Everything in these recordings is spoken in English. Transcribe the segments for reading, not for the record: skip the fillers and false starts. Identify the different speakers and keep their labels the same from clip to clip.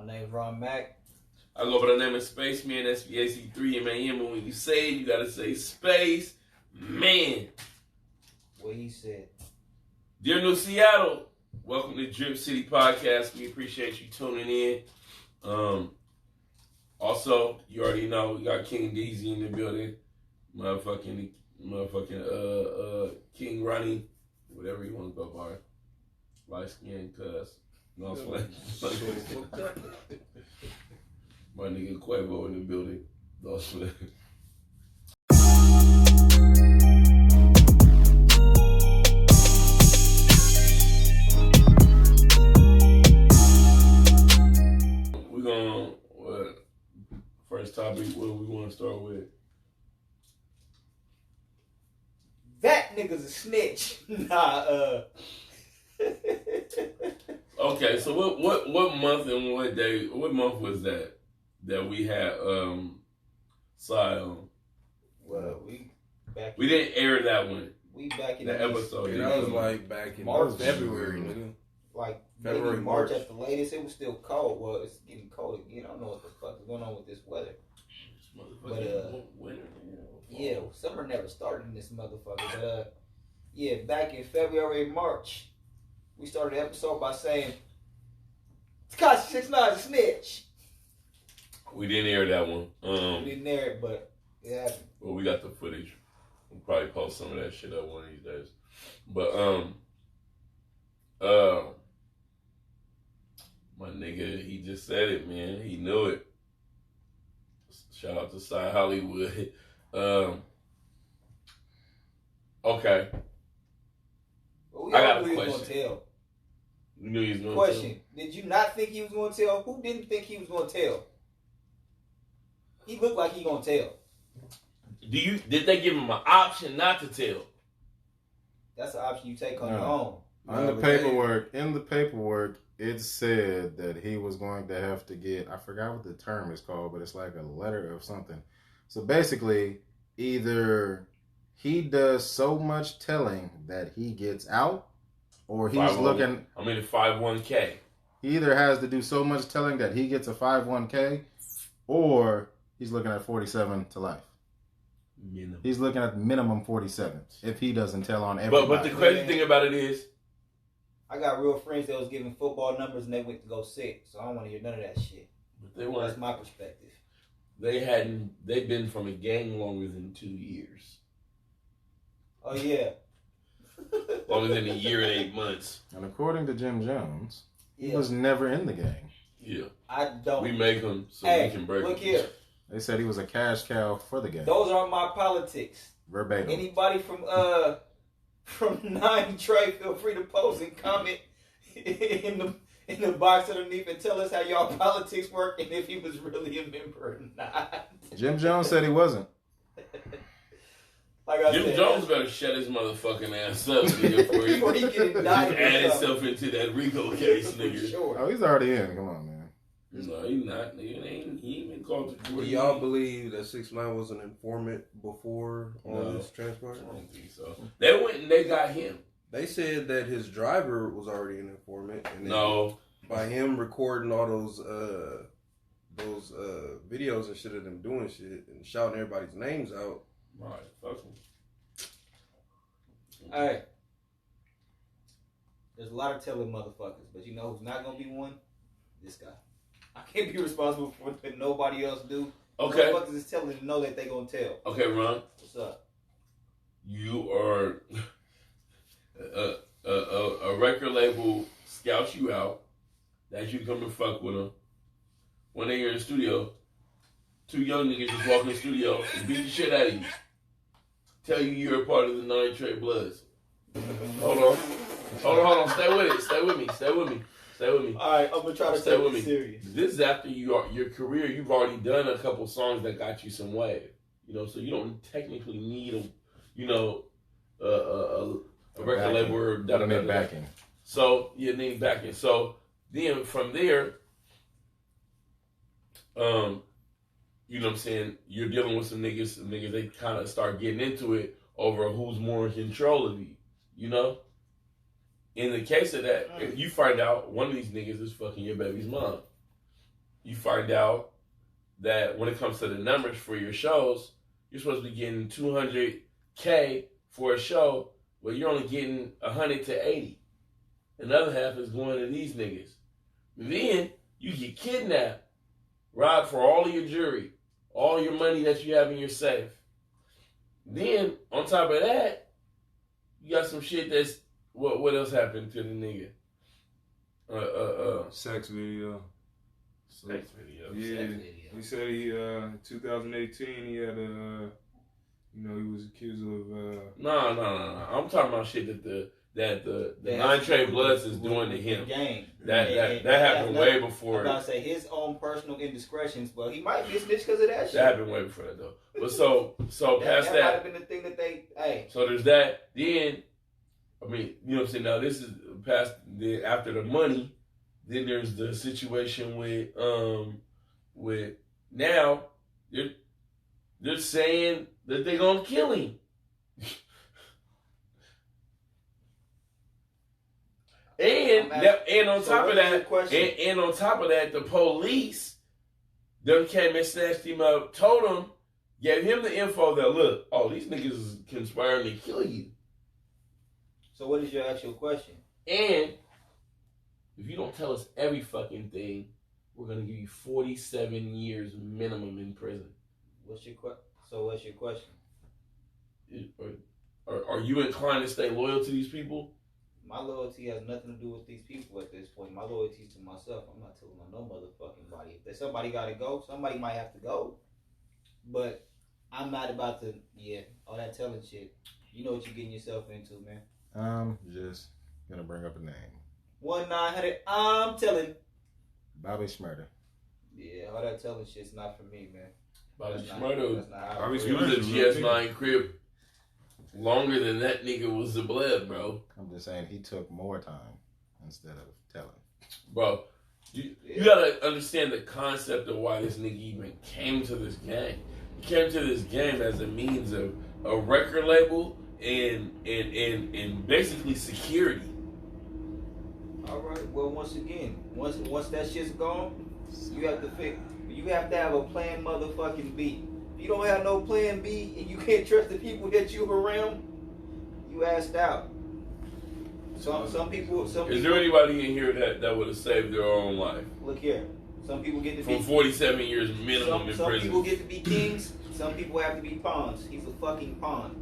Speaker 1: My name's Ron Mack.
Speaker 2: I go by the name of Spaceman, SPAC3MAN, but when you say it, you gotta say Space Man.
Speaker 1: What he said.
Speaker 2: Dear New Seattle, welcome to Drip City Podcast. We appreciate you tuning in. Also, you already know we got King DZ in the building. Motherfucking King Ronnie, whatever you want to go by. Light skin, cuz. No, I'm playing. My nigga Quavo in the building. No, I'm playing. We're gonna, first topic, what do we want to start with?
Speaker 1: That nigga's a snitch.
Speaker 2: Okay, so what month and what day? What month was that we had Sion?
Speaker 1: Well,
Speaker 2: we didn't air that one.
Speaker 1: We back in
Speaker 2: the episode.
Speaker 3: Yeah, that was like back in
Speaker 1: March,
Speaker 3: February, nigga.
Speaker 1: Like
Speaker 3: February,
Speaker 1: maybe March at the latest. It was still cold. Well, it's getting cold again. I don't know what the fuck is going on with this weather. But
Speaker 2: winter.
Speaker 1: Yeah, summer never started in this motherfucker. But yeah, back in February, March, we started the episode by saying Tekashi 6ix9ine is a snitch.
Speaker 2: We didn't air that one.
Speaker 1: We didn't air it, but it happened.
Speaker 2: Well, we got the footage. We'll probably post some of that shit up one of these days. But my nigga, he just said it, man. He knew it. Shout out to Side Hollywood. Okay.
Speaker 1: Well, we
Speaker 2: I
Speaker 1: all
Speaker 2: got a
Speaker 1: knew he was
Speaker 2: question.
Speaker 1: gonna tell.
Speaker 2: You knew he was going
Speaker 1: Question: did you not think he was gonna tell? Who didn't think he was gonna tell? He looked like he gonna tell.
Speaker 2: Did they give him an option not to tell?
Speaker 1: That's an option you take on
Speaker 3: No.
Speaker 1: your own.
Speaker 3: In the paperwork, it said that he was going to have to get, I forgot what the term is called, but it's like a letter of something. So basically, either he does so much telling that he gets out, or he's looking...
Speaker 2: I mean, the 501k.
Speaker 3: He either has to do so much telling that he gets a 501k, or he's looking at 47 to life.
Speaker 2: Minimum.
Speaker 3: He's looking at minimum 47 if he doesn't tell on everybody.
Speaker 2: But the crazy thing about it is,
Speaker 1: I got real friends that was giving football numbers and they went to go sick, so I don't want to hear none of that shit.
Speaker 2: but they weren't.
Speaker 1: That's my perspective.
Speaker 2: They've been from a gang longer than 2 years.
Speaker 1: Oh yeah.
Speaker 2: Longer than a year and 8 months.
Speaker 3: And according to Jim Jones, he
Speaker 1: Yeah.
Speaker 3: was never in the gang.
Speaker 2: Yeah.
Speaker 1: I don't.
Speaker 2: We make them so
Speaker 1: Hey,
Speaker 2: we can break
Speaker 1: look
Speaker 2: them.
Speaker 1: here.
Speaker 3: They said he was a cash cow for the gang.
Speaker 1: Those aren't my politics.
Speaker 3: Verbatim.
Speaker 1: Anybody from 9 Trey, feel free to post and comment in the box underneath and tell us how y'all politics work and if he was really a member or not.
Speaker 3: Jim Jones said he wasn't.
Speaker 1: Like I
Speaker 2: Jim
Speaker 1: said,
Speaker 2: Jones better shut his motherfucking ass up, nigga,
Speaker 1: before he get indicted.
Speaker 2: add
Speaker 1: or
Speaker 2: himself
Speaker 1: something.
Speaker 2: into that RICO case,
Speaker 1: For
Speaker 2: nigga.
Speaker 1: sure.
Speaker 3: Oh, he's already in. Come on, man.
Speaker 2: No, he's not, nigga. He ain't been called to
Speaker 4: Do
Speaker 2: court.
Speaker 4: y'all believe that 6ix9ine was an informant before all
Speaker 2: No.
Speaker 4: this transpired?
Speaker 2: I don't think so. They went and they got him.
Speaker 4: They said that his driver was already an informant, and then
Speaker 2: No.
Speaker 4: by him recording all those videos and shit of them doing shit and shouting everybody's names out.
Speaker 2: Right, fuck him.
Speaker 1: Hey, there's a lot of telling motherfuckers, but you know who's not gonna be one? This guy. I can't be responsible for what nobody else do.
Speaker 2: Okay.
Speaker 1: Motherfuckers is telling to know that they gonna tell.
Speaker 2: Okay, Ron.
Speaker 1: What's up?
Speaker 2: You are a record label scouts you out that you come and fuck with them. When they're in the studio, 2 young niggas just walk in the studio and beat the shit out of you. Tell you you're a part of the 9 Trey Bloods. Hold on. Stay with me.
Speaker 1: All right, I'm gonna try to
Speaker 2: Stay
Speaker 1: take
Speaker 2: with
Speaker 1: it
Speaker 2: me.
Speaker 1: serious.
Speaker 2: This is after your career. You've already done a couple songs that got you some wave. You know, so you don't technically need a record label or
Speaker 3: Need backing.
Speaker 2: So you need backing. So then from there, you know what I'm saying, you're dealing with some niggas, they kind of start getting into it over who's more in control of you, you know? In the case of that, if you find out one of these niggas is fucking your baby's mom, you find out that when it comes to the numbers for your shows, you're supposed to be getting 200K for a show, but you're only getting 100 to 80. Another half is going to these niggas. Then you get kidnapped, robbed for all of your jewelry, all your money that you have in your safe. Then on top of that, you got some shit that's what else happened to the nigga?
Speaker 5: Sex video.
Speaker 2: Sex video.
Speaker 5: Yeah,
Speaker 1: Sex video.
Speaker 5: he said he 2018 he had a he was accused of
Speaker 2: No. I'm talking about shit that the
Speaker 1: That
Speaker 2: Nine
Speaker 1: has
Speaker 2: Trey
Speaker 1: to do
Speaker 2: Bloods
Speaker 1: with
Speaker 2: is doing to
Speaker 1: the
Speaker 2: him.
Speaker 1: game.
Speaker 2: That
Speaker 1: And
Speaker 2: happened way
Speaker 1: I'm
Speaker 2: before.
Speaker 1: about to say his own personal indiscretions, but he might be snitched because of that shit.
Speaker 2: That happened way before that though. But so past
Speaker 1: that might have
Speaker 2: that.
Speaker 1: been the thing that they. Hey,
Speaker 2: So there's that. Then, I mean, you know what I'm saying? Now this is past after the money. Then there's the situation with now they're saying that they're gonna kill him. And on top of that, the police them came and snatched him up, told him, gave him the info that look, these niggas is conspiring to kill you.
Speaker 1: so what is your actual question?
Speaker 2: And if you don't tell us every fucking thing, we're gonna give you 47 years minimum in prison.
Speaker 1: What's your question?
Speaker 2: Are you inclined to stay loyal to these people?
Speaker 1: My loyalty has nothing to do with these people at this point. My loyalty is to myself. I'm not telling on no motherfucking body. If somebody gotta go, somebody might have to go. But I'm not about to, all that telling shit. You know what you're getting yourself into, man.
Speaker 3: I'm just gonna bring up a name.
Speaker 1: 1-900, I'm telling.
Speaker 3: Bobby Shmurda.
Speaker 1: Yeah, all that telling shit's not for me, man.
Speaker 2: Bobby
Speaker 1: That's not
Speaker 2: Shmurda,
Speaker 1: how I
Speaker 5: Bobby
Speaker 1: feel.
Speaker 2: he was a GS9 crib longer than that nigga was the blood, bro.
Speaker 3: I'm just saying he took more time instead of telling.
Speaker 2: Bro, you gotta understand the concept of why this nigga even came to this game. He came to this game as a means of a record label and basically security.
Speaker 1: All right. Well, once again, once that shit's gone, you have to have a planned motherfucking B. If you don't have no plan B and you can't trust the people that you around, you assed out. Some people.
Speaker 2: Is there anybody in here that would have saved their own life?
Speaker 1: Look here. Some people get to be
Speaker 2: From 47 years minimum in
Speaker 1: some
Speaker 2: prison.
Speaker 1: people get to be kings. Some people have to be pawns. He's a fucking pawn.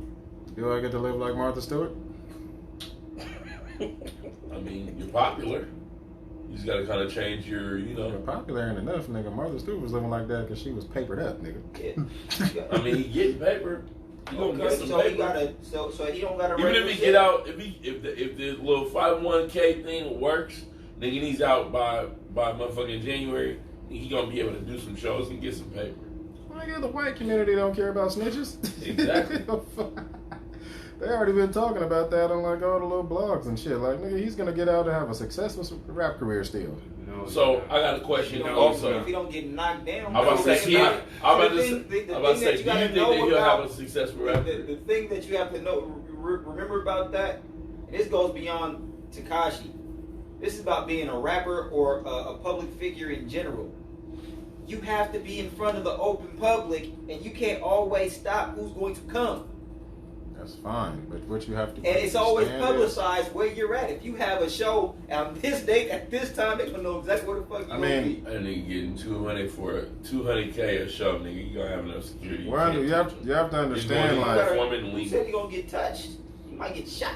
Speaker 3: Do I get to live like Martha Stewart?
Speaker 2: I mean, you're popular. You just gotta kind of change your,
Speaker 3: You're popular ain't enough, nigga. Martha Stewart was living like that because she was papered up, nigga.
Speaker 1: Yeah.
Speaker 2: I mean, he getting paper. He gonna get some
Speaker 1: so
Speaker 2: paper.
Speaker 1: he gotta. So he don't gotta.
Speaker 2: Even if he get out, if the little 501k thing works, nigga, he's out by motherfucking January. He gonna be able to do some shows and get some paper.
Speaker 3: Nigga, the white community don't care about snitches.
Speaker 2: Exactly.
Speaker 3: They already been talking about that on like all the little blogs and shit. Like, nigga, he's gonna get out and have a successful rap career still.
Speaker 2: So I got a question
Speaker 1: If
Speaker 2: also.
Speaker 1: he don't get knocked down,
Speaker 2: I'm about to say, do you think that he'll have a successful rap career?
Speaker 1: The thing that you have to know, remember about that, and this goes beyond Tekashi. This is about being a rapper or a public figure in general. You have to be in front of the open public, and you can't always stop who's going to come.
Speaker 3: That's fine, but what you have to
Speaker 1: And it's always
Speaker 3: understand
Speaker 1: publicized where you're at. If you have a show on this date at this time, they're gonna know exactly where the fuck you're gonna be.
Speaker 2: That nigga getting 200 for 200K a show, nigga. You gonna have enough security.
Speaker 3: Well, you have to understand,
Speaker 1: You said you're gonna get touched. You might get shot.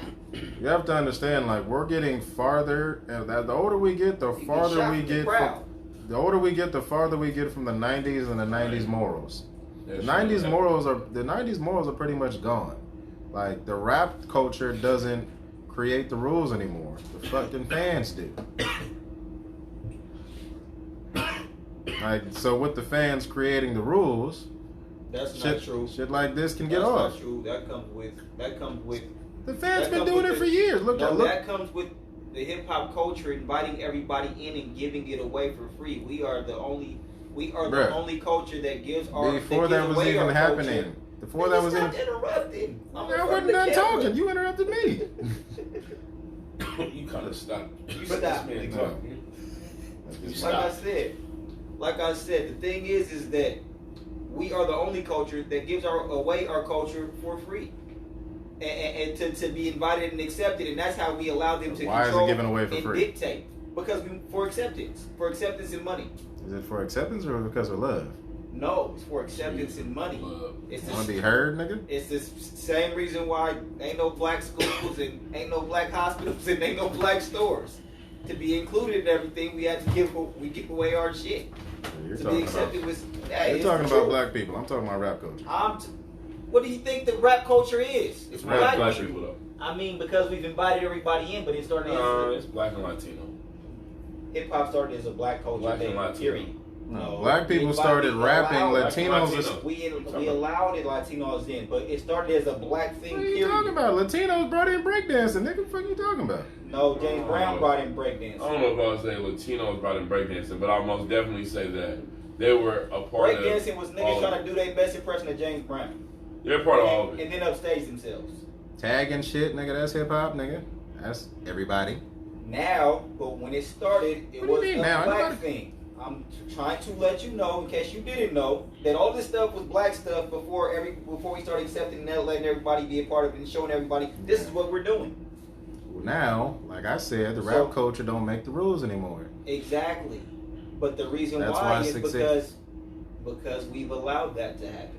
Speaker 3: you have to understand, like, we're getting farther, and the older we get, the farther we get. The older we get, the farther we get from the 90s and the 90s morals. The 90s morals are pretty much gone. Like, the rap culture doesn't create the rules anymore. The fucking fans do. Like, so with the fans creating the rules,
Speaker 1: That's not true.
Speaker 3: Shit like this can get
Speaker 1: That's
Speaker 3: off.
Speaker 1: not true. That comes with.
Speaker 3: The fans
Speaker 1: that
Speaker 3: been
Speaker 1: comes
Speaker 3: doing
Speaker 1: with
Speaker 3: it for years. Look.
Speaker 1: That comes with the hip hop culture, inviting everybody in and giving it away for free. We are the only culture that gives our.
Speaker 3: Before that was even happening. Before that was even.
Speaker 1: Interrupting.
Speaker 3: I wasn't done talking. You interrupted me.
Speaker 2: You kind of stopped. You
Speaker 1: Stop.
Speaker 2: man talking.
Speaker 1: Like I said, like I said, the thing is that we are the only culture that gives away our culture for free. And to be invited and accepted, and that's how we allow them to
Speaker 3: Why
Speaker 1: control
Speaker 3: is it given away for
Speaker 1: and
Speaker 3: free?
Speaker 1: dictate. Because for acceptance and money.
Speaker 3: Is it for acceptance or because of love?
Speaker 1: No, it's for acceptance and money. It's
Speaker 3: Want to be heard, nigga?
Speaker 1: It's the same reason why ain't no black schools and ain't no black hospitals and ain't no black stores. To be included in everything, we have to give away our shit.
Speaker 3: You're
Speaker 1: To
Speaker 3: talking
Speaker 1: be accepted
Speaker 3: about,
Speaker 1: was.
Speaker 3: you're talking about black people. I'm talking about rap culture.
Speaker 1: What do you think the rap culture is? It's
Speaker 2: Black
Speaker 1: black
Speaker 2: people
Speaker 1: people.
Speaker 2: though.
Speaker 1: I mean, because we've invited everybody in, but it started as
Speaker 2: It's black and Latino.
Speaker 1: hip hop started as a black culture
Speaker 2: Black and
Speaker 1: thing.
Speaker 2: Latino.
Speaker 1: Period.
Speaker 3: No, black people started rapping. Latinos.
Speaker 2: Latino.
Speaker 1: We allowed it Latinos in, but it started as a black thing.
Speaker 3: What are you
Speaker 1: Period.
Speaker 3: talking about? Latinos brought in breakdancing. Nigga, what the fuck you talking about?
Speaker 1: No, James Brown brought in breakdance.
Speaker 2: I don't know if I would say Latinos brought in breakdancing, but I'll most definitely say that they were a part of.
Speaker 1: Breakdancing was niggas trying to do their best impression of James Brown.
Speaker 2: They're part of all of it.
Speaker 1: And then upstage themselves.
Speaker 3: Tagging shit, nigga. That's hip hop, nigga. That's everybody.
Speaker 1: Now, but when it started, it
Speaker 3: What do
Speaker 1: was
Speaker 3: you mean
Speaker 1: a
Speaker 3: now?
Speaker 1: black
Speaker 3: Everybody-
Speaker 1: thing. I'm trying to let you know, in case you didn't know, that all this stuff was black stuff before we started accepting and letting everybody be a part of it and showing everybody this is what we're doing.
Speaker 3: Well, now, like I said, the
Speaker 1: So-
Speaker 3: rap culture don't make the rules anymore.
Speaker 1: Exactly. But the reason
Speaker 3: That's
Speaker 1: why
Speaker 3: why
Speaker 1: is
Speaker 3: success-
Speaker 1: because we've allowed that to happen.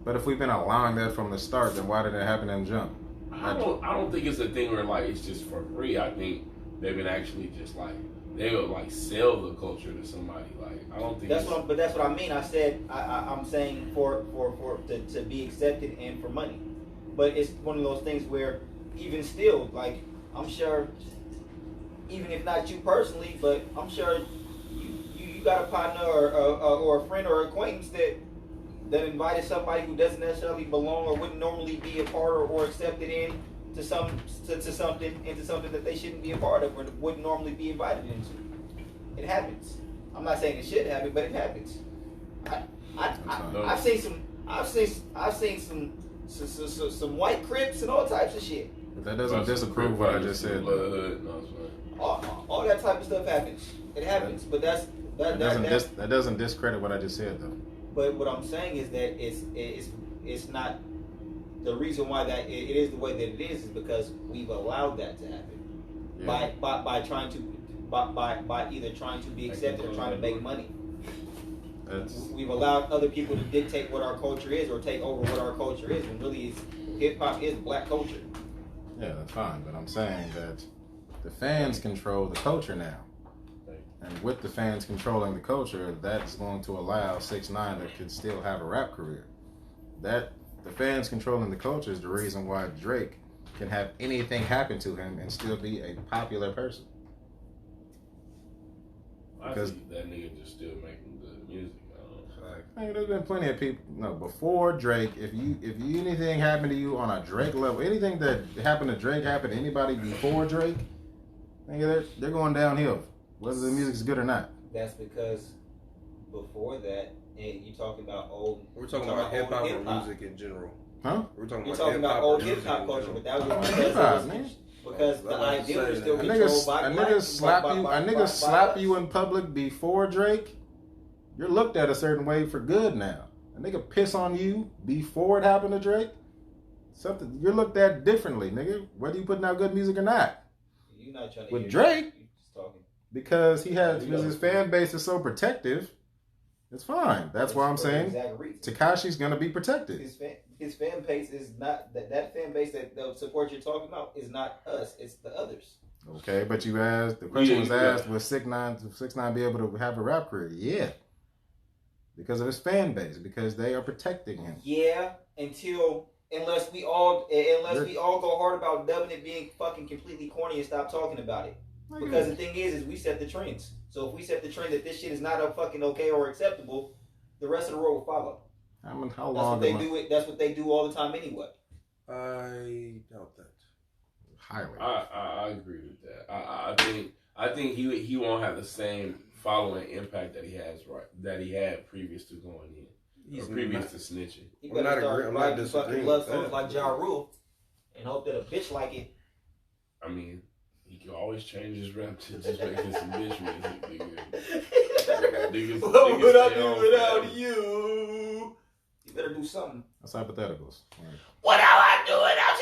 Speaker 3: But if we've been allowing that from the start, then why did it happen in jump?
Speaker 2: I don't think it's a thing where like it's just for free. I think they've been actually just like they would like sell the culture to somebody. Like I don't think
Speaker 1: That's what I mean. I said I'm saying to be accepted and for money. But it's one of those things where even still, like I'm sure, even if not you personally, but I'm sure you got a partner or a friend or acquaintance that invited somebody who doesn't necessarily belong or wouldn't normally be a part or accepted in to something that they shouldn't be a part of or wouldn't normally be invited into. It happens. I'm not saying it should happen, but it happens. I've seen some white Crips and all types of shit.
Speaker 3: But that doesn't disapprove what I just said. though.
Speaker 2: No, it's fine.
Speaker 1: All that type of stuff happens. It happens, but that
Speaker 3: doesn't discredit what I just said though.
Speaker 1: But what I'm saying is that it's not the reason why that it is the way that it is because we've allowed that to happen
Speaker 3: Yeah.
Speaker 1: by trying to by either trying to be accepted or trying to make money. We've allowed other people to dictate what our culture is or take over what our culture is, and really hip hop is black culture.
Speaker 3: Yeah, that's fine. But I'm saying that the fans control the culture now. And with the fans controlling the culture, that's going to allow 6ix9ine to can still have a rap career. That the fans controlling the culture is the reason why Drake can have anything happen to him and still be a popular person.
Speaker 2: Because that nigga just still making good music.
Speaker 3: I mean, there's been plenty of people. No, before Drake, if anything happened to you on a Drake level, anything that happened to Drake happened to anybody before Drake, nigga, they're going downhill, whether the music's good or not.
Speaker 1: That's because before that, and you talking about old.
Speaker 4: We're talking about hip hop or music in general.
Speaker 3: Huh?
Speaker 4: We're talking
Speaker 1: You're
Speaker 4: about
Speaker 1: talking about
Speaker 4: hip-hop
Speaker 1: old
Speaker 4: or
Speaker 1: hip
Speaker 4: music
Speaker 1: hop
Speaker 4: in
Speaker 1: culture,
Speaker 4: general.
Speaker 1: but that was
Speaker 3: Hip hop, man.
Speaker 1: because the idea was still
Speaker 3: A
Speaker 1: controlled by
Speaker 3: nigga slap
Speaker 1: by-
Speaker 3: you.
Speaker 1: by-
Speaker 3: A
Speaker 1: by-
Speaker 3: nigga slap
Speaker 1: by
Speaker 3: you
Speaker 1: us.
Speaker 3: in public before Drake. You're looked at a certain way for good now. A nigga piss on you before it happened to Drake. Something you're looked at differently, nigga. Whether you putting out good music or not.
Speaker 1: You're not trying to
Speaker 3: With
Speaker 1: hear
Speaker 3: Drake,
Speaker 1: you just talking.
Speaker 3: because his fan base is so protective. It's fine. That's why I'm
Speaker 1: For the
Speaker 3: saying
Speaker 1: exact reason.
Speaker 3: Tekashi's gonna be protected.
Speaker 1: His fan base is not that fan base that the support you're talking about is not us. It's the others.
Speaker 3: Okay, but you asked the question was
Speaker 2: Yeah.
Speaker 3: asked, will 6ix9ine be able to have a rap career? Yeah. Because of his fan base, because they are protecting him.
Speaker 1: Yeah, unless we all go hard about dubbing it being fucking completely corny and stop talking about it. Because the thing is we set the trends. So if we set the trend that this shit is not fucking okay or acceptable, the rest of the world will follow.
Speaker 3: I mean, how
Speaker 1: That's
Speaker 3: long?
Speaker 1: what they do. That's what they do all the time anyway.
Speaker 4: I doubt that.
Speaker 3: Highly.
Speaker 2: I agree with that. I think he won't have the same following impact that he had previous to going in. Or previous to snitching.
Speaker 1: You
Speaker 4: I'm
Speaker 1: better
Speaker 4: not
Speaker 1: start
Speaker 4: agree- I'm not
Speaker 1: writing
Speaker 4: disagreeing
Speaker 1: fucking
Speaker 4: with
Speaker 1: love
Speaker 4: that.
Speaker 1: songs like Ja Rule and hope that a bitch like it.
Speaker 2: I mean, he can always change his rap to just making some bitch music. Nigga. Niggas,
Speaker 1: What
Speaker 2: niggas
Speaker 1: would I
Speaker 2: stay
Speaker 1: do
Speaker 2: on
Speaker 1: without
Speaker 2: forever.
Speaker 1: you? You better do something.
Speaker 3: That's hypotheticals. Right.
Speaker 2: What do I do without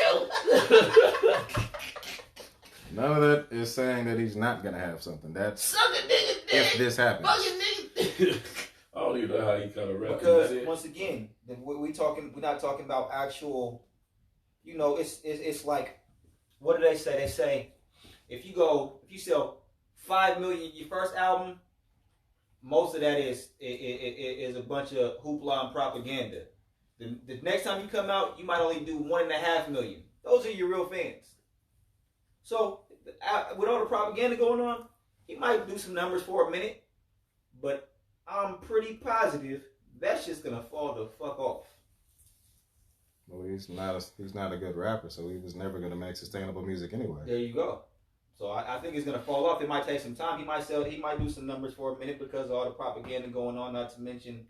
Speaker 2: you?
Speaker 3: None of that is saying that he's not gonna have something. That's
Speaker 2: Suck a nigga
Speaker 3: if
Speaker 2: dick.
Speaker 3: this happens.
Speaker 2: Fucking nigga. I don't even know how you kind of rap.
Speaker 1: Because once again, we're not talking about actual. You know, it's like, what do they say? They say if you sell 5 million your first album, most of that is a bunch of hoopla and propaganda. The next time you come out, you might only do 1.5 million. Those are your real fans. So with all the propaganda going on, he might do some numbers for a minute, but I'm pretty positive that's just gonna fall the fuck off.
Speaker 3: Well, he's not a good rapper, so he was never gonna make sustainable music anyway.
Speaker 1: There you go. So I think it's gonna fall off. It might take some time. He might do some numbers for a minute because of all the propaganda going on. Not to mention,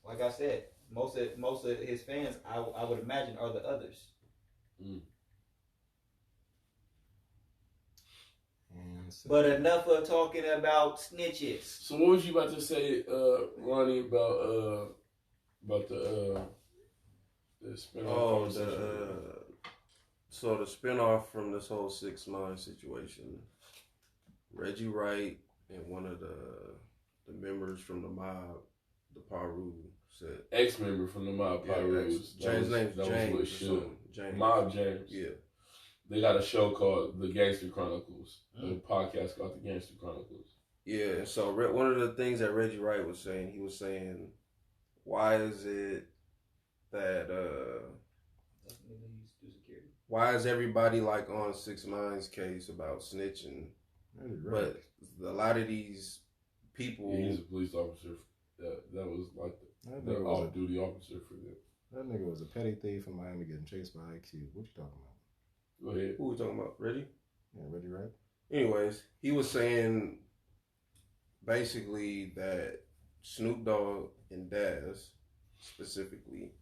Speaker 1: like I said, most of his fans, I would imagine, are the others.
Speaker 2: Mm.
Speaker 3: And so,
Speaker 1: But enough of talking about snitches.
Speaker 2: So what was you about to say, Ronnie, about the spinoff?
Speaker 4: So the spinoff from this whole 6 9 situation, Reggie Wright and one of the members from the mob, the Paru, said
Speaker 2: ex-member from the Mob Pirates.
Speaker 4: James' name's James.
Speaker 2: Was Suge.
Speaker 4: James.
Speaker 2: Mob James.
Speaker 4: Yeah.
Speaker 2: They got a show called The Gangster Chronicles. A podcast called The Gangster Chronicles.
Speaker 4: Yeah, so one of the things that Reggie Wright was saying, he was saying, why is it that why is everybody like on 6 9's case about snitching?
Speaker 3: right.
Speaker 4: But a lot of these people,
Speaker 2: Yeah, he's a police officer. That was like the off-duty officer for them.
Speaker 3: That nigga was a petty thief in Miami getting chased by IQ. What you talking about?
Speaker 2: Go ahead.
Speaker 4: who we talking about? Reggie?
Speaker 3: Yeah, Reggie Wright.
Speaker 4: Anyways, he was saying basically that Snoop Dogg and Daz specifically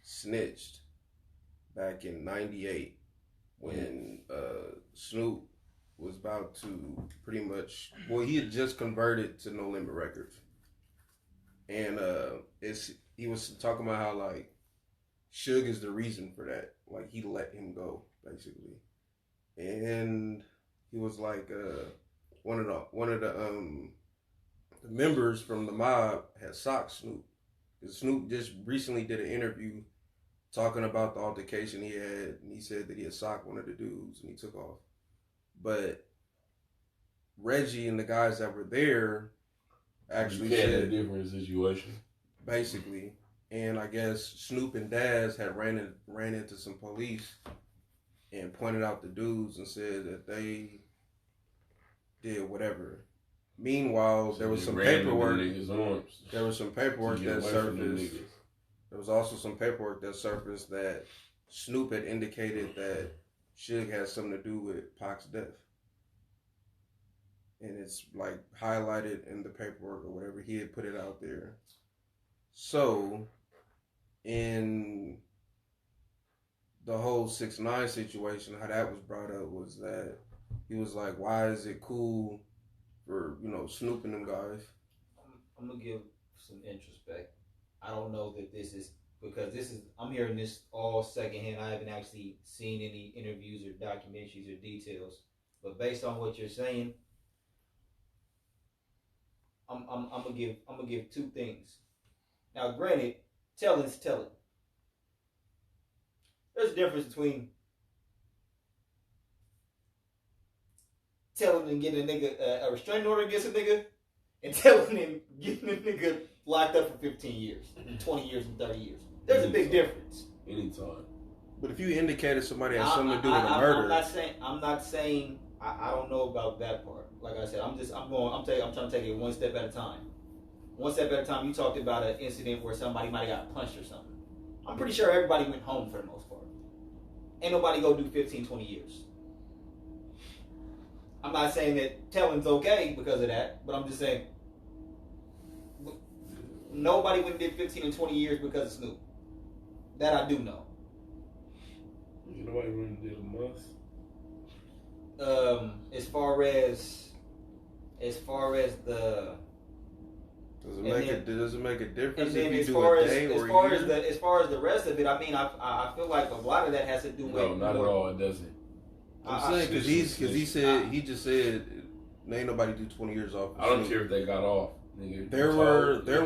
Speaker 4: snitched back in '98 when Snoop was about to pretty much, well, he had just converted to No Limit Records, and he was talking about how like Suge is the reason for that, like he let him go basically, and he was like one of the members from the mob had socked Snoop, because Snoop just recently did an interview talking about the altercation he had, and he said that he had socked one of the dudes and he took off. But Reggie and the guys that were there actually
Speaker 2: had a
Speaker 4: said
Speaker 2: different situation.
Speaker 4: basically, and I guess Snoop and Daz had ran into some police and pointed out the dudes and said that they did whatever. Meanwhile, there was some paperwork. There was some paperwork that surfaced. There was also some paperwork that surfaced that Snoop had indicated that Suge had something to do with Pac's death. And it's like highlighted in the paperwork or whatever. He had put it out there. So, in the whole 6 9 situation, how that was brought up was that he was like, why is it cool for, Snoop and them guys?
Speaker 1: I'm gonna give some introspect. I don't know that this is, because I'm hearing this all secondhand. I haven't actually seen any interviews or documentaries or details. But based on what you're saying, I'm gonna give two things. Now, granted, telling's telling. There's a difference between telling and getting a nigga a restraining order against a nigga, and telling him getting a nigga locked up for 15 years, 20 years, and 30 years. There's a big difference.
Speaker 2: Anytime.
Speaker 4: But if you indicated somebody had something to do with a murder,
Speaker 1: I'm not saying. I don't know about that part. Like I said, I'm trying to take it one step at a time. One step at a time. You talked about an incident where somebody might have got punched or something. I'm pretty sure everybody went home for the most part. Ain't nobody go do 15, 20 years. I'm not saying that telling's okay because of that, but I'm just saying nobody went and did 15 and 20 years because of Snoop. That I do know.
Speaker 2: Nobody really did a month.
Speaker 1: As far as as far as the
Speaker 4: Does it
Speaker 1: And
Speaker 4: make
Speaker 1: then-
Speaker 4: does it make a
Speaker 1: and
Speaker 4: difference
Speaker 1: then
Speaker 4: if you
Speaker 1: as
Speaker 4: do
Speaker 1: far
Speaker 4: a
Speaker 1: as
Speaker 4: day
Speaker 1: as
Speaker 4: or
Speaker 1: far
Speaker 4: a
Speaker 1: as
Speaker 4: year?
Speaker 1: the as far as the rest of it, I mean, I feel like a lot of that has to do with
Speaker 2: No, not at all. It doesn't.
Speaker 4: I'm saying because he just said ain't nobody do 20 years off.
Speaker 2: I don't care if they got off, nigga.
Speaker 4: There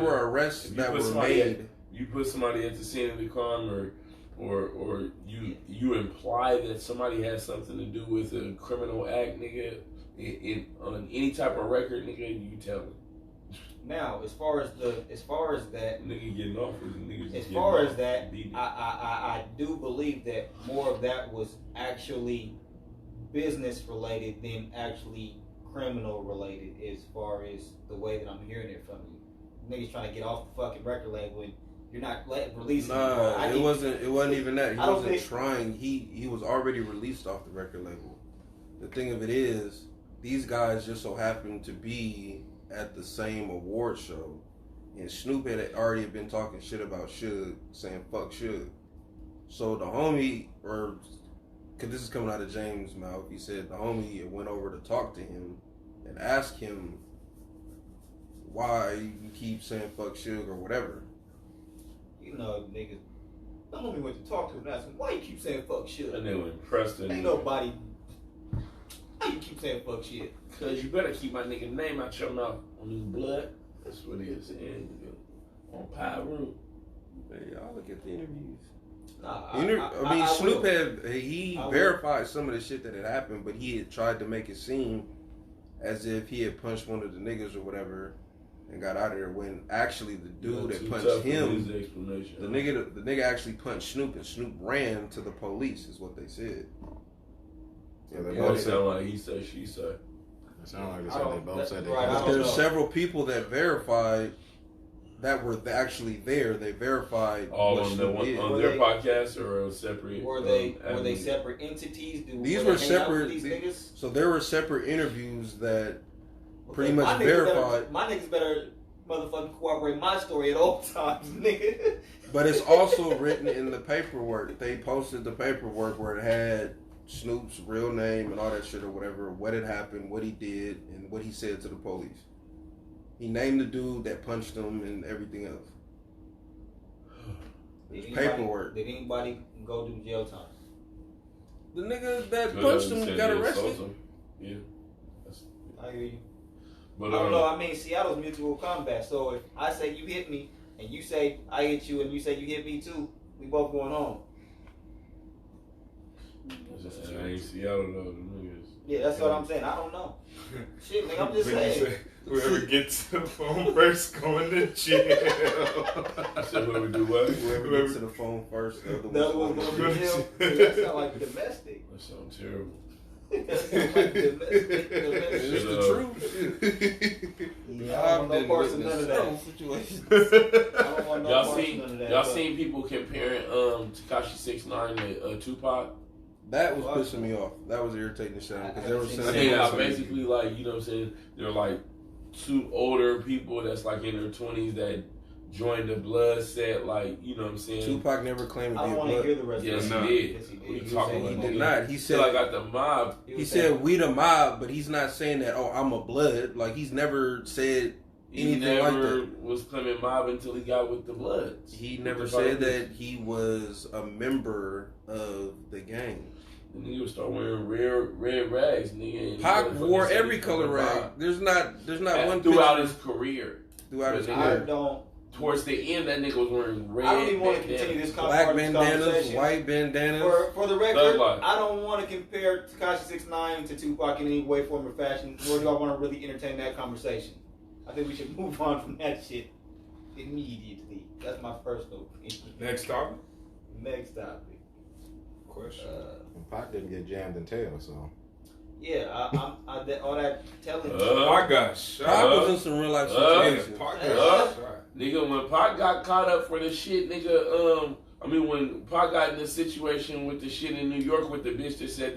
Speaker 4: were arrests
Speaker 2: If you
Speaker 4: that
Speaker 2: put
Speaker 4: were
Speaker 2: somebody
Speaker 4: made.
Speaker 2: You put somebody at the scene of the crime, or you imply that somebody has something to do with a criminal act, nigga. On any type of record, nigga, you tell me.
Speaker 1: Now, as far as that,
Speaker 2: Nigga getting off with niggas.
Speaker 1: as far as that,
Speaker 2: beating.
Speaker 1: I do believe that more of that was actually business related than actually criminal related. As far as the way that I'm hearing it from you, niggas trying to get off the fucking record label and you're not releasing.
Speaker 4: Nah, it wasn't even that. He
Speaker 1: I don't
Speaker 4: wasn't
Speaker 1: think-
Speaker 4: trying. He was already released off the record label. The thing of it is, these guys just so happened to be at the same award show, and Snoop had already been talking shit about Suge, saying fuck Suge. So the homie, because this is coming out of James' mouth, he said the homie went over to talk to him and ask him why you keep saying fuck Suge or whatever.
Speaker 1: You know, niggas. The homie went to talk to him and asked him, why you keep saying fuck shit?
Speaker 2: And they were impressed.
Speaker 1: Ain't nobody. Why you keep saying fuck shit?
Speaker 2: Cause you better keep my nigga name out your mouth on his blood. That's what it is. And on Pyro.
Speaker 4: Hey, y'all look at the interviews.
Speaker 1: Nah,
Speaker 4: I mean, Snoop
Speaker 1: will.
Speaker 4: he
Speaker 1: I will.
Speaker 4: verified some of the shit that had happened, but he had tried to make it seem as if he had punched one of the niggas or whatever and got out of there. When actually the dude that punched him, the nigga actually punched Snoop, and Snoop ran to the police, is what they said.
Speaker 3: Yeah, they
Speaker 2: It
Speaker 3: both said.
Speaker 2: sound like he said, she said.
Speaker 3: It sounded like they
Speaker 1: I
Speaker 3: said they
Speaker 1: don't-
Speaker 3: both said they.
Speaker 1: right, I
Speaker 3: both
Speaker 1: don't
Speaker 4: There's
Speaker 1: know.
Speaker 4: several people that verified that were actually there. They verified
Speaker 2: All
Speaker 4: what
Speaker 2: on,
Speaker 4: Snoop
Speaker 2: the,
Speaker 4: did.
Speaker 2: on
Speaker 1: Were
Speaker 2: their
Speaker 1: they-
Speaker 2: podcast or a separate?
Speaker 1: Were they
Speaker 2: avenues?
Speaker 1: separate entities?
Speaker 4: These
Speaker 1: were
Speaker 4: were
Speaker 1: they hang out with
Speaker 4: separate.
Speaker 1: These niggas?
Speaker 4: So there were separate interviews that pretty
Speaker 1: Okay,
Speaker 4: much
Speaker 1: my niggas
Speaker 4: verified.
Speaker 1: my niggas better motherfucking corroborate my story at all times, nigga.
Speaker 4: But it's also written in the paperwork. They posted the paperwork where it had Snoop's real name and all that shit or whatever, what had happened, what he did, and what he said to the police. He named the dude that punched him and everything else. It's paperwork.
Speaker 1: Did anybody go do jail time?
Speaker 4: The nigga that
Speaker 2: Good,
Speaker 4: punched
Speaker 2: said
Speaker 4: him
Speaker 2: he
Speaker 4: got
Speaker 2: assaulted
Speaker 4: arrested.
Speaker 2: him. Yeah. That's,
Speaker 1: I hear you.
Speaker 2: but
Speaker 1: I don't know. I mean, Seattle's mutual combat. So if I say you hit me, and you say I hit you, and you say you hit me too, we both going home.
Speaker 2: I ain't Seattle though. The niggas.
Speaker 1: Yeah, that's what I'm saying. I don't know. Shit, nigga, I'm just saying.
Speaker 5: Whoever gets to the phone first going to jail.
Speaker 2: So what we do what?
Speaker 4: Whoever gets to the phone first, the
Speaker 1: The other
Speaker 4: other
Speaker 1: one's
Speaker 4: one's
Speaker 1: going to jail. That sound like domestic.
Speaker 2: That sounds terrible.
Speaker 1: That sound like domestic.
Speaker 4: It's the truth.
Speaker 1: Yeah, I don't want no parts of none of that.
Speaker 4: Several situations.
Speaker 1: I don't want no
Speaker 2: Y'all
Speaker 1: parts of
Speaker 2: seen
Speaker 1: none of that.
Speaker 2: y'all
Speaker 1: but-
Speaker 2: seen people comparing Tekashi 6ix9ine to Tupac?
Speaker 4: That was pissing me off. That was irritating the shit because they were
Speaker 2: I
Speaker 4: saying
Speaker 2: think
Speaker 4: that
Speaker 2: basically like, you know what I'm saying, they're like two older people that's like in their 20s that joined the blood set, like, you know what I'm saying?
Speaker 4: Tupac never claimed to
Speaker 1: I
Speaker 4: be
Speaker 1: don't
Speaker 4: a
Speaker 1: want to
Speaker 4: blood.
Speaker 1: hear the rest
Speaker 2: Yes,
Speaker 1: of
Speaker 2: he
Speaker 1: it.
Speaker 2: did.
Speaker 1: Yes, he did.
Speaker 2: What you
Speaker 1: was
Speaker 2: talking
Speaker 1: saying
Speaker 2: about?
Speaker 4: He
Speaker 1: was
Speaker 4: did
Speaker 1: gonna
Speaker 4: not. He
Speaker 2: He said I
Speaker 4: said
Speaker 2: got the mob.
Speaker 1: be-
Speaker 4: he
Speaker 1: was
Speaker 4: said
Speaker 1: saying-
Speaker 4: we the mob, but he's not saying that. Oh, I'm a blood. Like he's never said
Speaker 2: He
Speaker 4: anything like
Speaker 2: never
Speaker 4: that.
Speaker 2: was claiming mob until he got with the Bloods.
Speaker 4: He
Speaker 2: With
Speaker 4: never
Speaker 2: the
Speaker 4: said
Speaker 2: Bloods.
Speaker 4: that he was a member of the gang.
Speaker 2: The nigga would start wearing red rags, nigga. and
Speaker 4: Pac
Speaker 2: motherfuckers
Speaker 4: wore
Speaker 2: said
Speaker 4: every
Speaker 2: he was
Speaker 4: color
Speaker 2: the
Speaker 4: rag.
Speaker 2: mob.
Speaker 4: There's not one
Speaker 2: throughout
Speaker 4: picture
Speaker 2: his career.
Speaker 4: throughout his
Speaker 2: But
Speaker 1: I
Speaker 4: career.
Speaker 1: don't.
Speaker 2: Towards the end, that nigga was wearing red.
Speaker 1: I don't even want to
Speaker 2: bandana.
Speaker 1: continue this
Speaker 4: Black bandanas,
Speaker 1: conversation.
Speaker 4: white bandanas.
Speaker 1: For the
Speaker 2: Thug
Speaker 1: record,
Speaker 2: life.
Speaker 1: I don't want to compare Tekashi 6ix9ine to Tupac in any way, form, or fashion. Nor do I want to really entertain that conversation. I think we should move on from that shit immediately. That's my personal opinion.
Speaker 5: Next topic.
Speaker 1: Next topic.
Speaker 5: Question.
Speaker 3: Pac didn't get jammed in tail, so.
Speaker 1: Yeah, all that telling.
Speaker 5: I got shot.
Speaker 4: Pac was in some real life
Speaker 5: Yeah,
Speaker 4: situations.
Speaker 5: Pac
Speaker 1: Uh,
Speaker 5: got shot.
Speaker 2: Nigga, when Pac got caught up for the shit, nigga, when Pac got in this situation with the shit in New York with the bitch that said